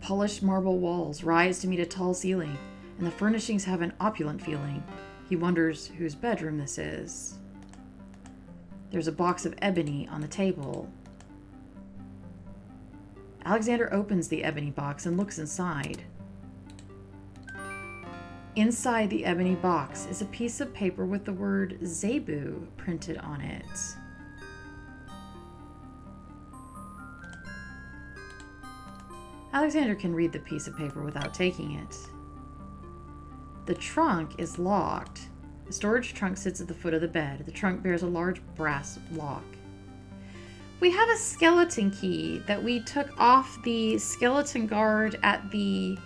Polished marble walls rise to meet a tall ceiling, and the furnishings have an opulent feeling. He wonders whose bedroom this is. There's a box of ebony on the table. Alexander opens the ebony box and looks inside. Inside the ebony box is a piece of paper with the word Zebu printed on it. Alexander can read the piece of paper without taking it. The trunk is locked. The storage trunk sits at the foot of the bed. The trunk bears a large brass lock. We have a skeleton key that we took off the skeleton guard at the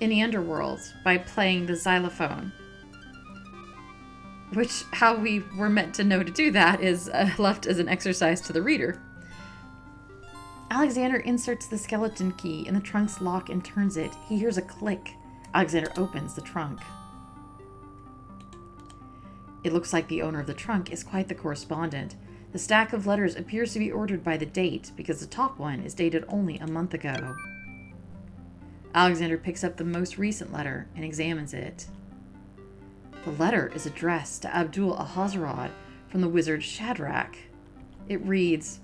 in the underworld by playing the xylophone. Which, how we were meant to know to do that is left as an exercise to the reader. Alexander inserts the skeleton key in the trunk's lock and turns it. He hears a click. Alexander opens the trunk. It looks like the owner of the trunk is quite the correspondent. The stack of letters appears to be ordered by the date because the top one is dated only a month ago. Alexander picks up the most recent letter and examines it. The letter is addressed to Abdul Alhazarad from the wizard Shadrach. It reads,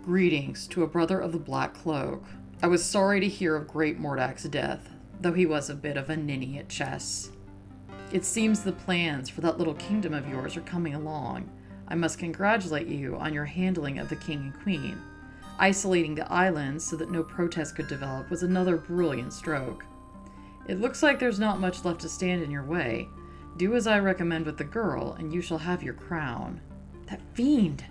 "Greetings to a brother of the Black Cloak. I was sorry to hear of great Mordak's death, though he was a bit of a ninny at chess. It seems the plans for that little kingdom of yours are coming along. I must congratulate you on your handling of the king and queen. Isolating the islands so that no protest could develop was another brilliant stroke. It looks like there's not much left to stand in your way. Do as I recommend with the girl, and you shall have your crown. That fiend!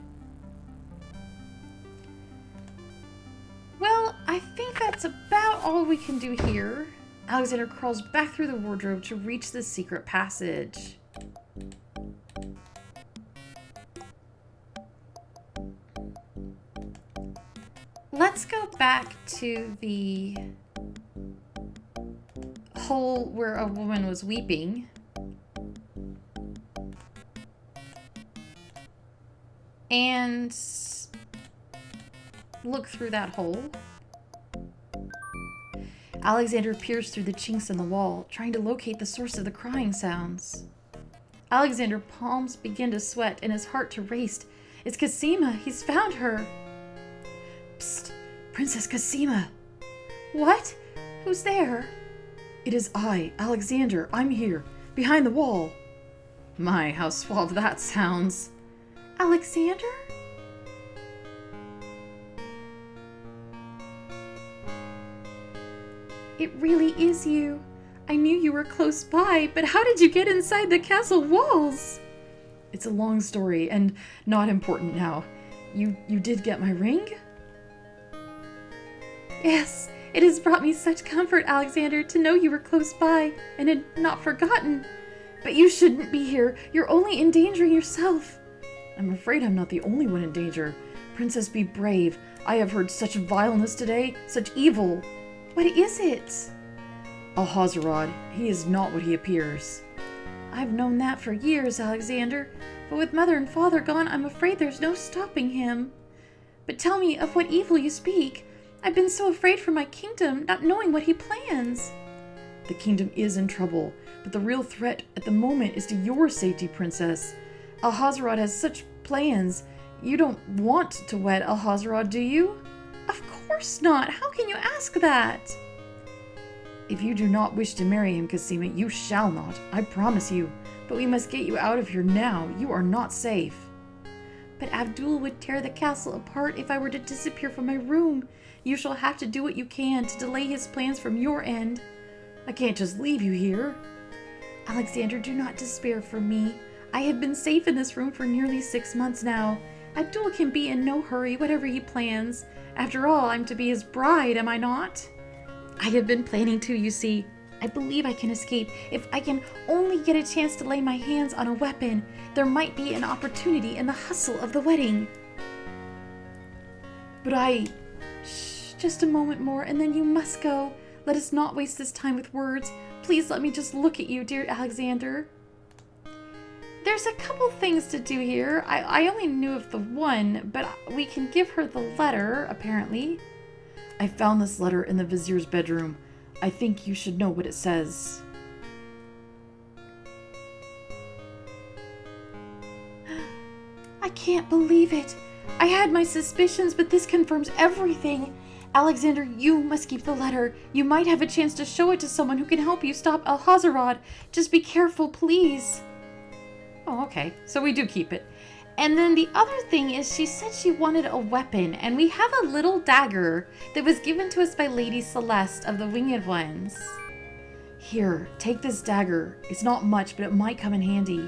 Well, I think that's about all we can do here. Alexander crawls back through the wardrobe to reach the secret passage. Let's go back to the hole where a woman was weeping. And look through that hole. Alexander peers through the chinks in the wall, trying to locate the source of the crying sounds. Alexander's palms begin to sweat and his heart to race. It's Cosima! He's found her! Psst! Princess Cosima! What? Who's there? It is I, Alexander. I'm here, behind the wall. My, how suave that sounds. Alexander? It really is you. I knew you were close by, but how did you get inside the castle walls? It's a long story and not important now. You did get my ring? Yes, it has brought me such comfort, Alexander, to know you were close by and had not forgotten. But you shouldn't be here. You're only endangering yourself. I'm afraid I'm not the only one in danger. Princess, be brave. I have heard such vileness today, such evil. What is it? Ahasuerus, he is not what he appears. I've known that for years, Alexander, but with mother and father gone, I'm afraid there's no stopping him. But tell me of what evil you speak. I've been so afraid for my kingdom, not knowing what he plans. The kingdom is in trouble, but the real threat at the moment is to your safety, Princess. Ahasuerus has such plans. You don't want to wed Ahasuerus, do you? Of course not. How can you ask that? If you do not wish to marry him, Cosima, you shall not. I promise you. But we must get you out of here now. You are not safe. But Abdul would tear the castle apart if I were to disappear from my room. You shall have to do what you can to delay his plans from your end. I can't just leave you here. Alexander, do not despair for me. I have been safe in this room for nearly 6 months now. Abdul can be in no hurry, whatever he plans. After all, I'm to be his bride, am I not? I have been planning to, you see. I believe I can escape. If I can only get a chance to lay my hands on a weapon, there might be an opportunity in the hustle of the wedding. But Shh, just a moment more, and then you must go. Let us not waste this time with words. Please let me just look at you, dear Alexander. There's a couple things to do here. I only knew of the one, but we can give her the letter, apparently. I found this letter in the vizier's bedroom. I think you should know what it says. I can't believe it. I had my suspicions, but this confirms everything. Alexander, you must keep the letter. You might have a chance to show it to someone who can help you stop Ahasuerus. Just be careful, please. Oh, okay. So we do keep it. And then the other thing is she said she wanted a weapon, and we have a little dagger that was given to us by Lady Celeste of the Winged Ones. Here, take this dagger. It's not much, but it might come in handy.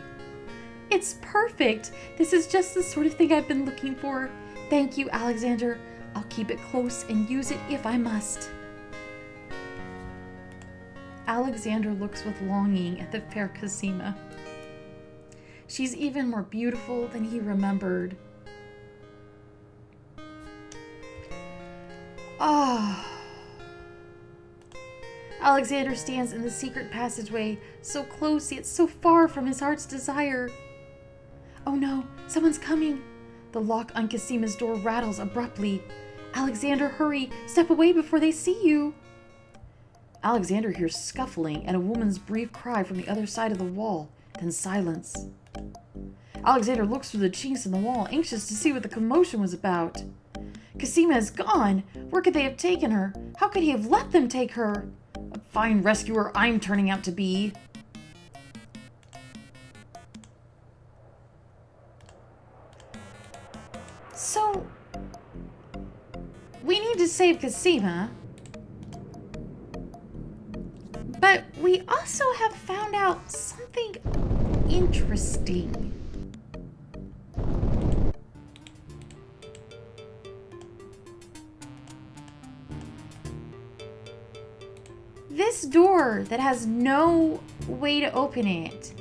It's perfect. This is just the sort of thing I've been looking for. Thank you, Alexander. I'll keep it close and use it if I must. Alexander looks with longing at the fair Cosima. She's even more beautiful than he remembered. Ah. Alexander stands in the secret passageway, so close yet so far from his heart's desire. Oh no, someone's coming. The lock on Cosima's door rattles abruptly. Alexander, hurry! Step away before they see you! Alexander hears scuffling and a woman's brief cry from the other side of the wall, then silence. Alexander looks through the chinks in the wall, anxious to see what the commotion was about. Cosima is gone! Where could they have taken her? How could he have let them take her? A fine rescuer I'm turning out to be. save Cosima. But we also have found out something interesting. This door that has no way to open it,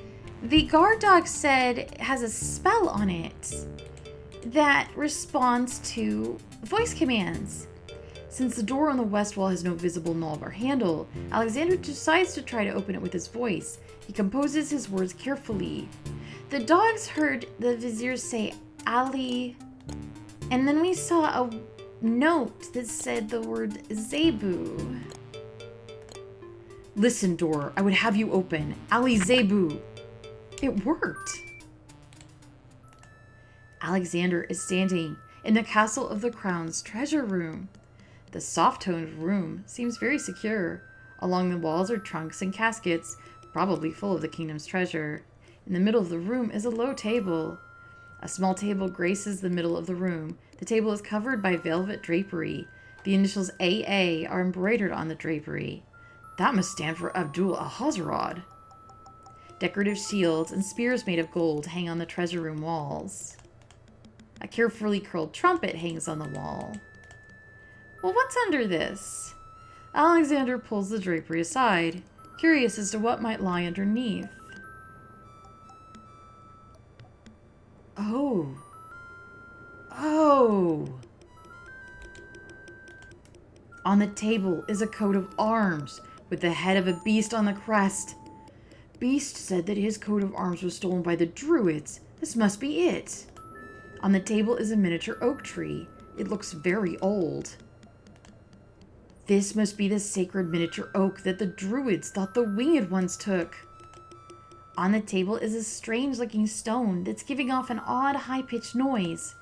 the guard dog said has a spell on it that responds to voice commands. Since the door on the west wall has no visible knob or handle, Alexander decides to try to open it with his voice. He composes his words carefully. The dogs heard the vizier say Ali, and then we saw a note that said the word Zebu. Listen, door, I would have you open. Ali Zebu. It worked. Alexander is standing in the Castle of the Crown's treasure room. The soft-toned room seems very secure. Along the walls are trunks and caskets, probably full of the kingdom's treasure. In the middle of the room is a low table. A small table graces the middle of the room. The table is covered by velvet drapery. The initials AA are embroidered on the drapery. That must stand for Abdul Ahazarad. Decorative shields and spears made of gold hang on the treasure room walls. A carefully curled trumpet hangs on the wall. Well, what's under this? Alexander pulls the drapery aside, curious as to what might lie underneath. Oh. On the table is a coat of arms with the head of a beast on the crest. Beast said that his coat of arms was stolen by the Druids. This must be it. On the table is a miniature oak tree. It looks very old. This must be the sacred miniature oak that the Druids thought the Winged Ones took. On the table is a strange-looking stone that's giving off an odd, high-pitched noise.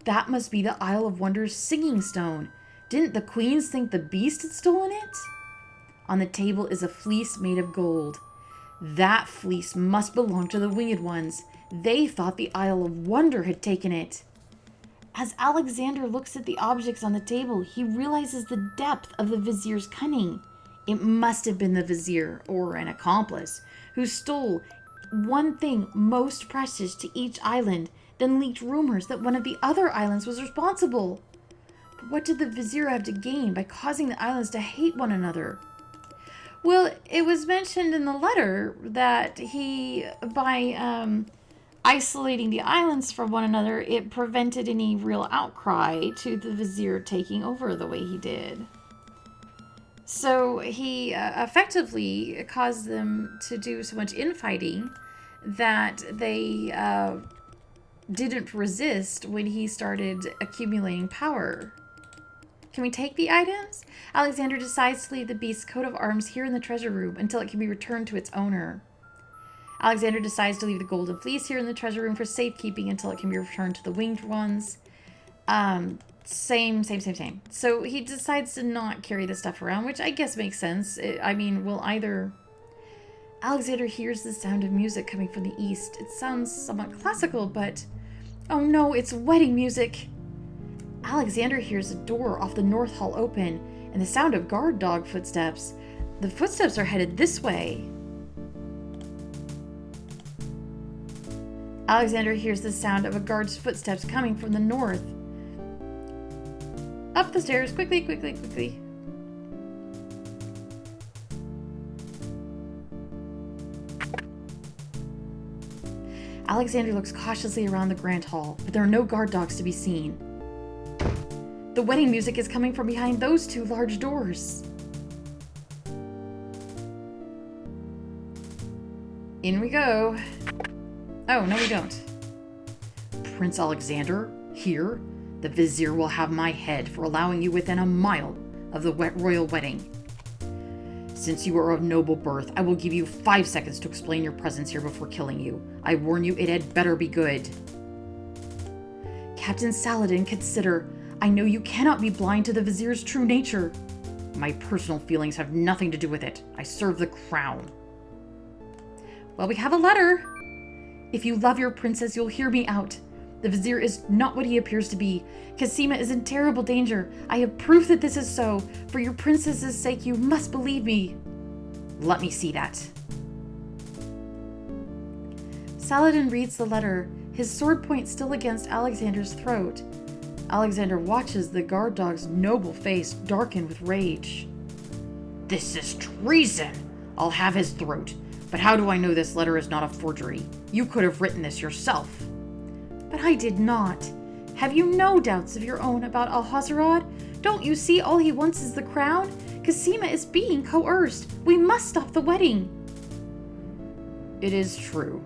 That must be the Isle of Wonder's singing stone. Didn't the queens think the beast had stolen it? On the table is a fleece made of gold. That fleece must belong to the Winged Ones. They thought the Isle of Wonder had taken it. As Alexander looks at the objects on the table, he realizes the depth of the vizier's cunning. It must have been the vizier, or an accomplice, who stole one thing most precious to each island, then leaked rumors that one of the other islands was responsible. But what did the vizier have to gain by causing the islands to hate one another? Well, it was mentioned in the letter that he, by isolating the islands from one another, it prevented any real outcry to the vizier taking over the way he did. So he effectively caused them to do so much infighting that they didn't resist when he started accumulating power. Can we take the items? Alexander decides to leave the beast's coat of arms here in the treasure room until it can be returned to its owner. Alexander decides to leave the golden fleece here in the treasure room for safekeeping until it can be returned to the Winged Ones. Same. So he decides to not carry this stuff around, which I guess makes sense. Alexander hears the sound of music coming from the east. It sounds somewhat classical, but... oh no, it's wedding music! Alexander hears a door off the north hall open, and the sound of guard dog footsteps. The footsteps are headed this way. Alexander hears the sound of a guard's footsteps coming from the north. Up the stairs, quickly. Alexander looks cautiously around the grand hall, but there are no guard dogs to be seen. The wedding music is coming from behind those two large doors. In we go. Oh, no we don't. Prince Alexander, here, the vizier will have my head for allowing you within a mile of the royal wedding. Since you are of noble birth, I will give you 5 seconds to explain your presence here before killing you. I warn you, it had better be good. Captain Saladin, consider, I know you cannot be blind to the vizier's true nature. My personal feelings have nothing to do with it. I serve the crown. Well, we have a letter. If you love your princess, you'll hear me out. The vizier is not what he appears to be. Cosima is in terrible danger. I have proof that this is so. For your princess's sake, you must believe me. Let me see that. Saladin reads the letter, his sword point still against Alexander's throat. Alexander watches the guard dog's noble face darken with rage. This is treason! I'll have his throat. But how do I know this letter is not a forgery? You could have written this yourself. But I did not. Have you no doubts of your own about Alhazarad? Don't you see all he wants is the crown? Cosima is being coerced. We must stop the wedding. It is true.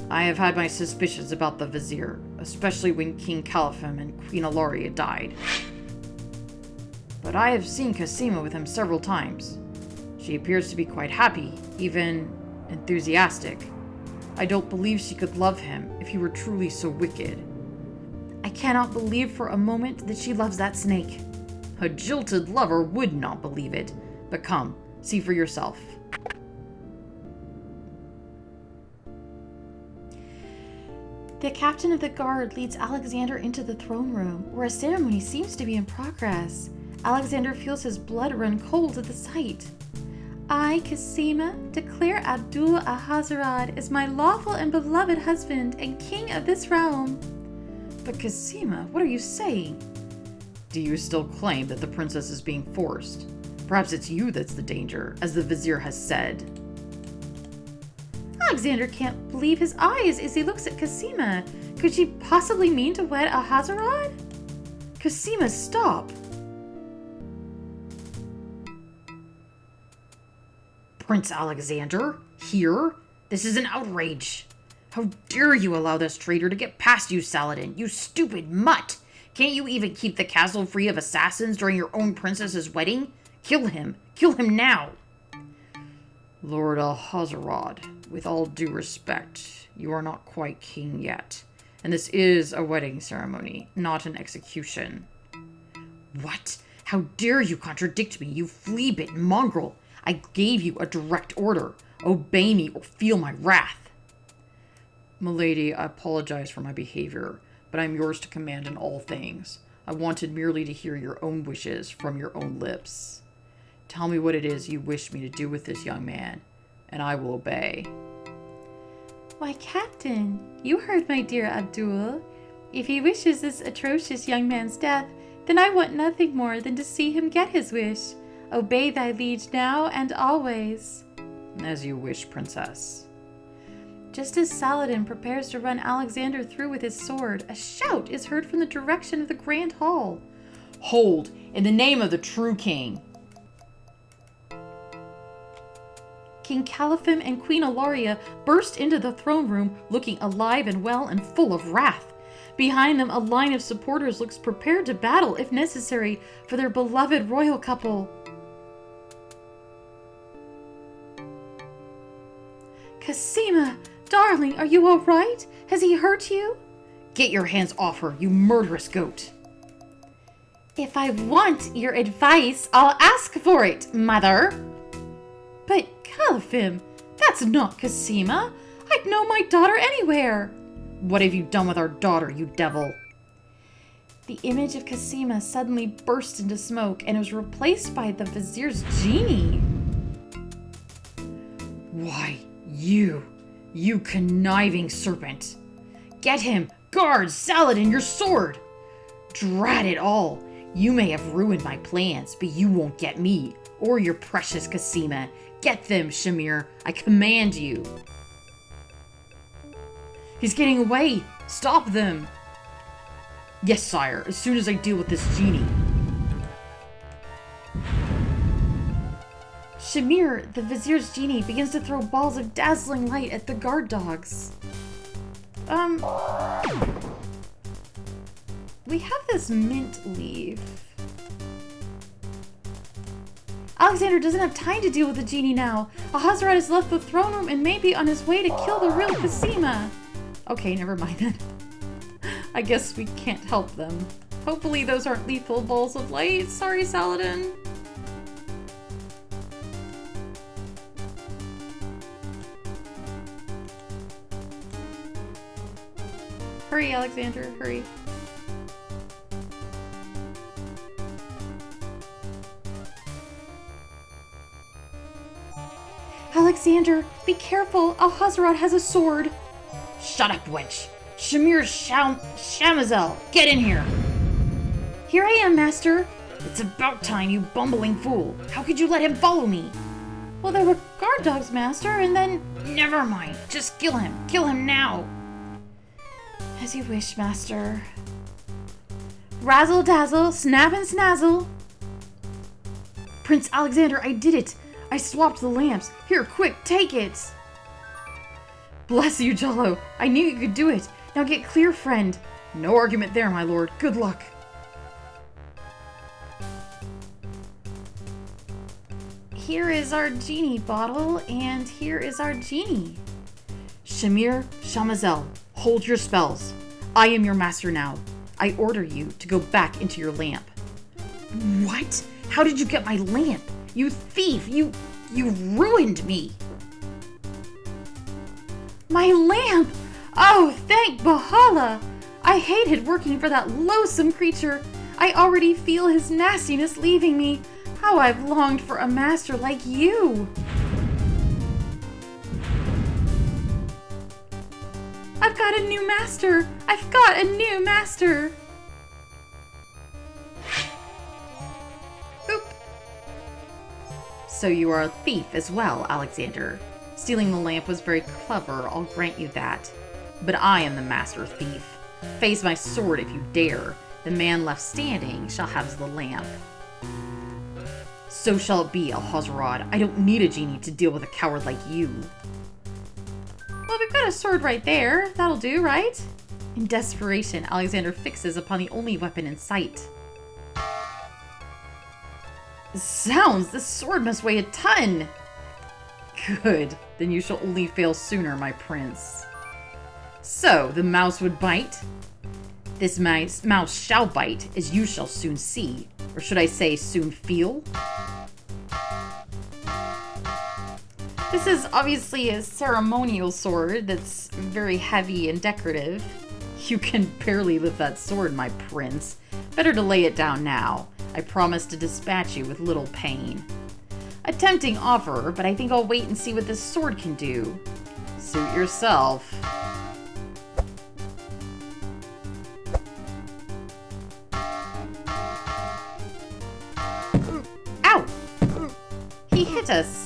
I have had my suspicions about the vizier, especially when King Caliphim and Queen Ilaria died. But I have seen Cosima with him several times. She appears to be quite happy, even enthusiastic. I don't believe she could love him if he were truly so wicked. I cannot believe for a moment that she loves that snake. A jilted lover would not believe it. But come, see for yourself. The captain of the guard leads Alexander into the throne room, where a ceremony seems to be in progress. Alexander feels his blood run cold at the sight. I, Cosima, declare Abdul Alhazarad as my lawful and beloved husband and king of this realm. But Cosima, what are you saying? Do you still claim that the princess is being forced? Perhaps it's you that's the danger, as the vizier has said. Alexander can't believe his eyes as he looks at Cosima. Could she possibly mean to wed Alhazarad? Cosima, stop! Prince Alexander? Here? This is an outrage. How dare you allow this traitor to get past you, Saladin, you stupid mutt! Can't you even keep the castle free of assassins during your own princess's wedding? Kill him! Kill him now! Lord Alhazarad, with all due respect, you are not quite king yet, and this is a wedding ceremony, not an execution. What? How dare you contradict me, you flea-bitten mongrel! I gave you a direct order. Obey me or feel my wrath. Milady, I apologize for my behavior, but I'm yours to command in all things. I wanted merely to hear your own wishes from your own lips. Tell me what it is you wish me to do with this young man, and I will obey. Why, Captain, you heard my dear Abdul. If he wishes this atrocious young man's death, then I want nothing more than to see him get his wish. Obey thy liege now and always. As you wish, princess. Just as Saladin prepares to run Alexander through with his sword, a shout is heard from the direction of the grand hall. Hold, in the name of the true king. King Caliphim and Queen Ilaria burst into the throne room, looking alive and well and full of wrath. Behind them, a line of supporters looks prepared to battle, if necessary, for their beloved royal couple. Cosima, darling, are you all right? Has he hurt you? Get your hands off her, you murderous goat. If I want your advice, I'll ask for it, mother. But Caliphim, that's not Cosima. I'd know my daughter anywhere. What have you done with our daughter, you devil? The image of Cosima suddenly burst into smoke and was replaced by the vizier's genie. Why, you conniving serpent. Get him! Guards, Saladin, your sword! Drat it all! You may have ruined my plans, but you won't get me, or your precious Cosima. Get them, Shamir. I command you. He's getting away! Stop them! Yes, sire, as soon as I deal with this genie. Shamir, the vizier's genie, begins to throw balls of dazzling light at the guard dogs. We have this mint leaf. Alexander doesn't have time to deal with the genie now. Alhazarad has left the throne room and may be on his way to kill the real Cosima. Okay, never mind then. I guess we can't help them. Hopefully those aren't lethal balls of light. Sorry, Saladin. Hurry, Alexander, hurry. Alexander, be careful. Alhazred has a sword. Shut up, wench. Shamir Shamazel, get in here. Here I am, master. It's about time, you bumbling fool. How could you let him follow me? Well, there were guard dogs, master, and then... Never mind. Just kill him. Kill him now. As you wish, master. Razzle dazzle, snap and snazzle. Prince Alexander, I did it. I swapped the lamps. Here, quick, take it. Bless you, Jollo. I knew you could do it. Now get clear, friend. No argument there, my lord. Good luck. Here is our genie bottle, and here is our genie. Shamir Shamazel, hold your spells. I am your master now. I order you to go back into your lamp. What? How did you get my lamp? You thief! You ruined me! My lamp! Oh, thank Bahala! I hated working for that loathsome creature. I already feel his nastiness leaving me. How I've longed for a master like you! I've got a new master! I've got a new master! Oop! So you are a thief as well, Alexander. Stealing the lamp was very clever, I'll grant you that. But I am the master thief. Face my sword if you dare. The man left standing shall have the lamp. So shall it be, Alhazred. I don't need a genie to deal with a coward like you. Well, we've got a sword right there. That'll do, right? In desperation, Alexander fixes upon the only weapon in sight. Zounds, this sword must weigh a ton! Good, then you shall only fail sooner, my prince. So, the mouse would bite? This mouse shall bite, as you shall soon see. Or should I say, soon feel? This is obviously a ceremonial sword that's very heavy and decorative. You can barely lift that sword, my prince. Better to lay it down now. I promise to dispatch you with little pain. A tempting offer, but I think I'll wait and see what this sword can do. Suit yourself. Ow! He hit us.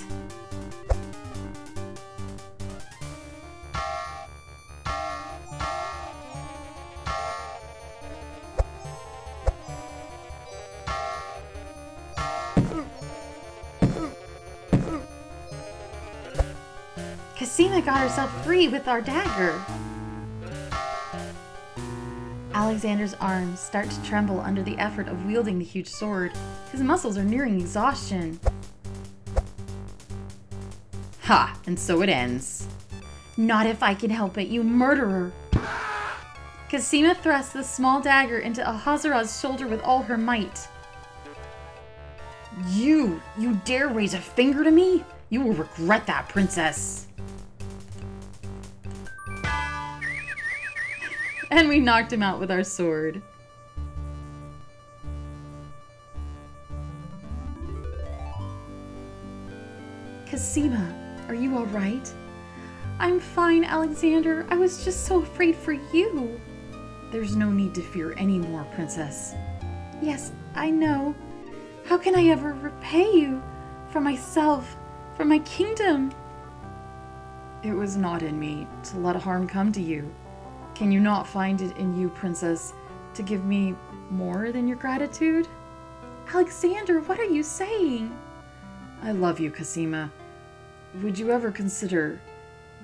Casima got herself free with our dagger. Alexander's arms start to tremble under the effort of wielding the huge sword. His muscles are nearing exhaustion. Ha! And so it ends. Not if I can help it, you murderer! Casima thrusts the small dagger into Alhazred's shoulder with all her might. You dare raise a finger to me? You will regret that, princess. And we knocked him out with our sword. Casima, are you all right? I'm fine, Alexander. I was just so afraid for you. There's no need to fear any more, princess. Yes, I know. How can I ever repay you? For myself, for my kingdom? It was not in me to let harm come to you. Can you not find it in you, princess, to give me more than your gratitude? Alexander, what are you saying? I love you, Casima. Would you ever consider...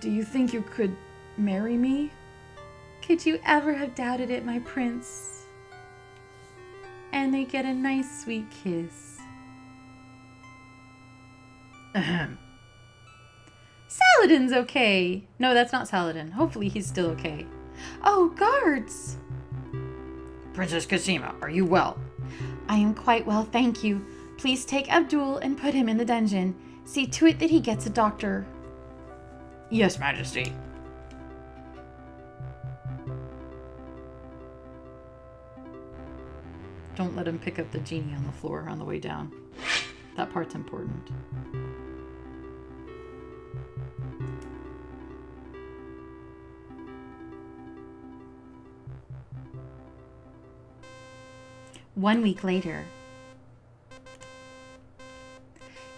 Do you think you could marry me? Could you ever have doubted it, my prince? And they get a nice, sweet kiss. Ahem. Saladin's okay. No, that's not Saladin. Hopefully he's still okay. Oh, guards! Princess Casima, are you well? I am quite well, thank you. Please take Abdul and put him in the dungeon. See to it that he gets a doctor. Yes, Majesty. Don't let him pick up the genie on the floor on the way down. That part's important. One week later,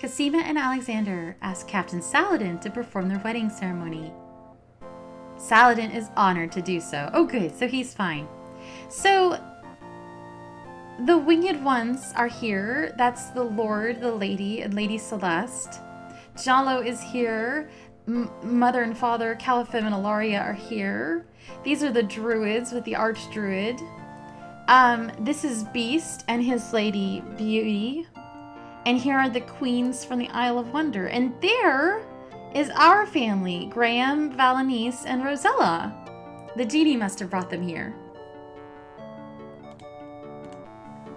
Cosima and Alexander ask Captain Saladin to perform their wedding ceremony. Saladin is honored to do so. Oh good, so he's fine. So, the Winged Ones are here. That's the Lord, the Lady, and Lady Celeste. Jalo is here. Mother and Father, Califim and Ilaria are here. These are the Druids with the Archdruid. This is Beast and his Lady Beauty. And here are the queens from the Isle of Wonder. And there is our family, Graham, Valanice, and Rosella. The genie must have brought them here.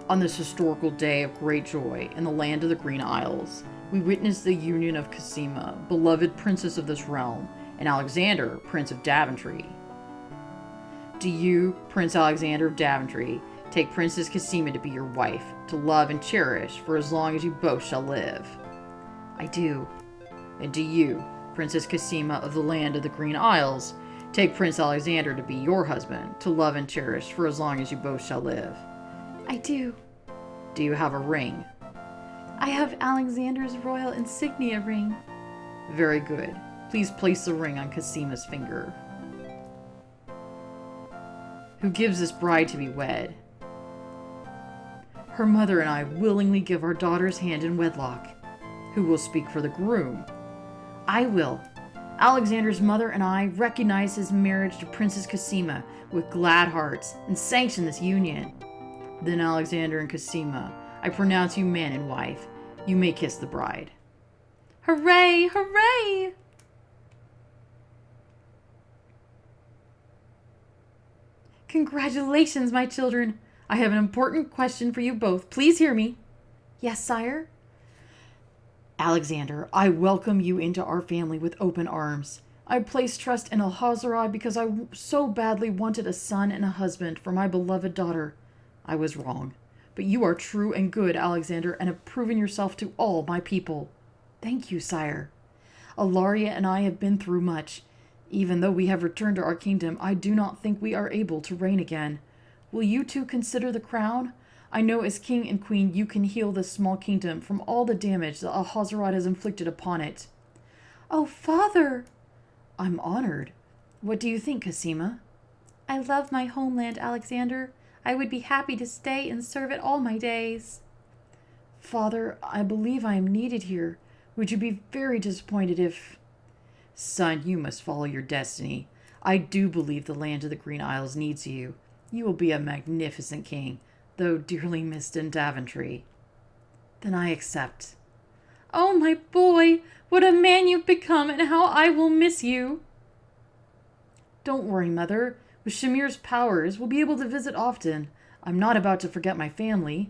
On this historical day of great joy in the land of the Green Isles, we witness the union of Cosima, beloved princess of this realm, and Alexander, Prince of Daventry. Do you, Prince Alexander of Daventry, take Princess Cosima to be your wife, to love and cherish for as long as you both shall live? I do. And do you, Princess Cosima of the land of the Green Isles, take Prince Alexander to be your husband, to love and cherish for as long as you both shall live? I do. Do you have a ring? I have Alexander's royal insignia ring. Very good. Please place the ring on Cosima's finger. Who gives this bride to be wed? Her mother and I willingly give our daughter's hand in wedlock. Who will speak for the groom? I will. Alexander's mother and I recognize his marriage to Princess Cosima with glad hearts and sanction this union. Then Alexander and Cosima, I pronounce you man and wife. You may kiss the bride. Hooray! Hooray! Congratulations, my children. I have an important question for you both. Please hear me. Yes, sire? Alexander, I welcome you into our family with open arms. I place trust in Alhazarad because I so badly wanted a son and a husband for my beloved daughter. I was wrong. But you are true and good, Alexander, and have proven yourself to all my people. Thank you, sire. Ilaria and I have been through much. Even though we have returned to our kingdom, I do not think we are able to reign again. Will you two consider the crown? I know as king and queen you can heal this small kingdom from all the damage that Alhazarad has inflicted upon it. Oh, father! I'm honored. What do you think, Cosima? I love my homeland, Alexander. I would be happy to stay and serve it all my days. Father, I believe I am needed here. Would you be very disappointed if... Son, you must follow your destiny. I do believe the land of the Green Isles needs you. You will be a magnificent king, though dearly missed in Daventry. Then I accept. Oh, my boy, what a man you've become, and how I will miss you. Don't worry, Mother. With Shamir's powers, we'll be able to visit often. I'm not about to forget my family.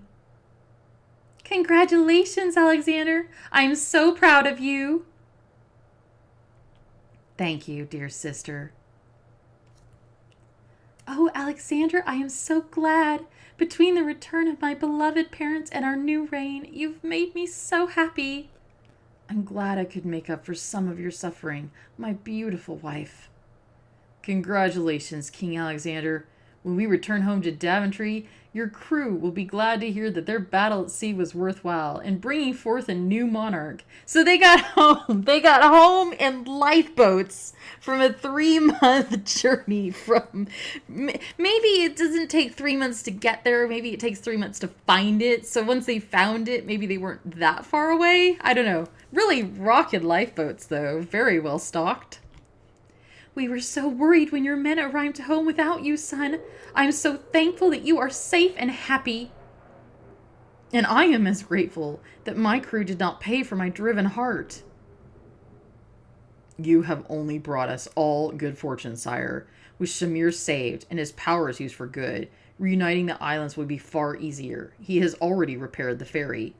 Congratulations, Alexander. I'm so proud of you. Thank you, dear sister. Oh, Alexander, I am so glad. Between the return of my beloved parents and our new reign, you've made me so happy. I'm glad I could make up for some of your suffering, my beautiful wife. Congratulations, King Alexander. When we return home to Daventry, your crew will be glad to hear that their battle at sea was worthwhile in bringing forth a new monarch. So they got home. They got home in lifeboats from a 3-month journey from... Maybe it doesn't take 3 months to get there. Maybe it takes 3 months to find it. So once they found it, maybe they weren't that far away. I don't know. Really rockin' lifeboats, though. Very well stocked. We were so worried when your men arrived home without you, son. I'm so thankful that you are safe and happy. And I am as grateful that my crew did not pay for my driven heart. You have only brought us all good fortune, sire. With Shamir saved and his powers used for good, reuniting the islands would be far easier. He has already repaired the ferry.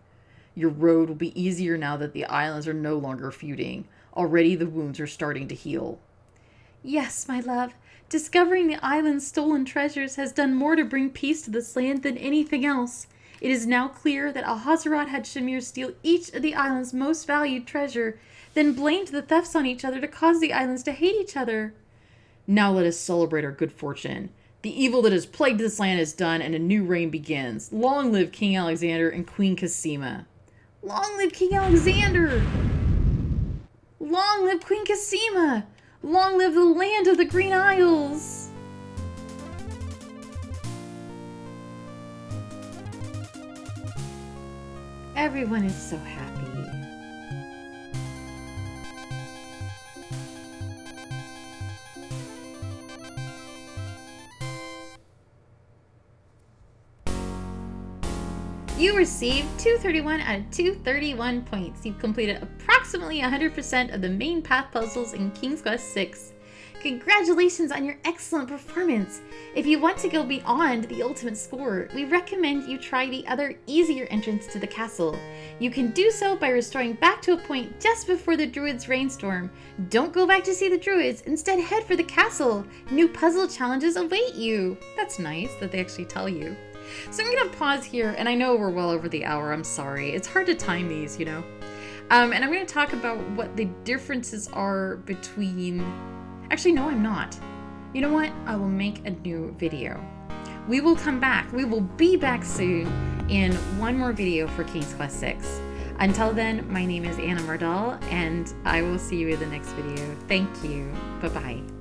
Your road will be easier now that the islands are no longer feuding. Already the wounds are starting to heal. Yes, my love. Discovering the island's stolen treasures has done more to bring peace to this land than anything else. It is now clear that Ahasuerus had Shamir steal each of the island's most valued treasure, then blamed the thefts on each other to cause the islands to hate each other. Now let us celebrate our good fortune. The evil that has plagued this land is done, and a new reign begins. Long live King Alexander and Queen Cassima. Long live King Alexander! Long live Queen Cassima! Long live the land of the Green Isles! Everyone is so happy. You received 231 out of 231 points. You've completed approximately 100% of the main path puzzles in King's Quest VI. Congratulations on your excellent performance! If you want to go beyond the ultimate score, we recommend you try the other easier entrance to the castle. You can do so by restoring back to a point just before the Druids' rainstorm. Don't go back to see the Druids, instead head for the castle. New puzzle challenges await you. That's nice that they actually tell you. So I'm going to pause here, and I know we're well over the hour, I'm sorry. It's hard to time these, you know. And I'm going to talk about what the differences are between... Actually, no, I'm not. You know what? I will make a new video. We will come back. We will be back soon in one more video for King's Quest VI. Until then, my name is Anna Mardal, and I will see you in the next video. Thank you. Bye-bye.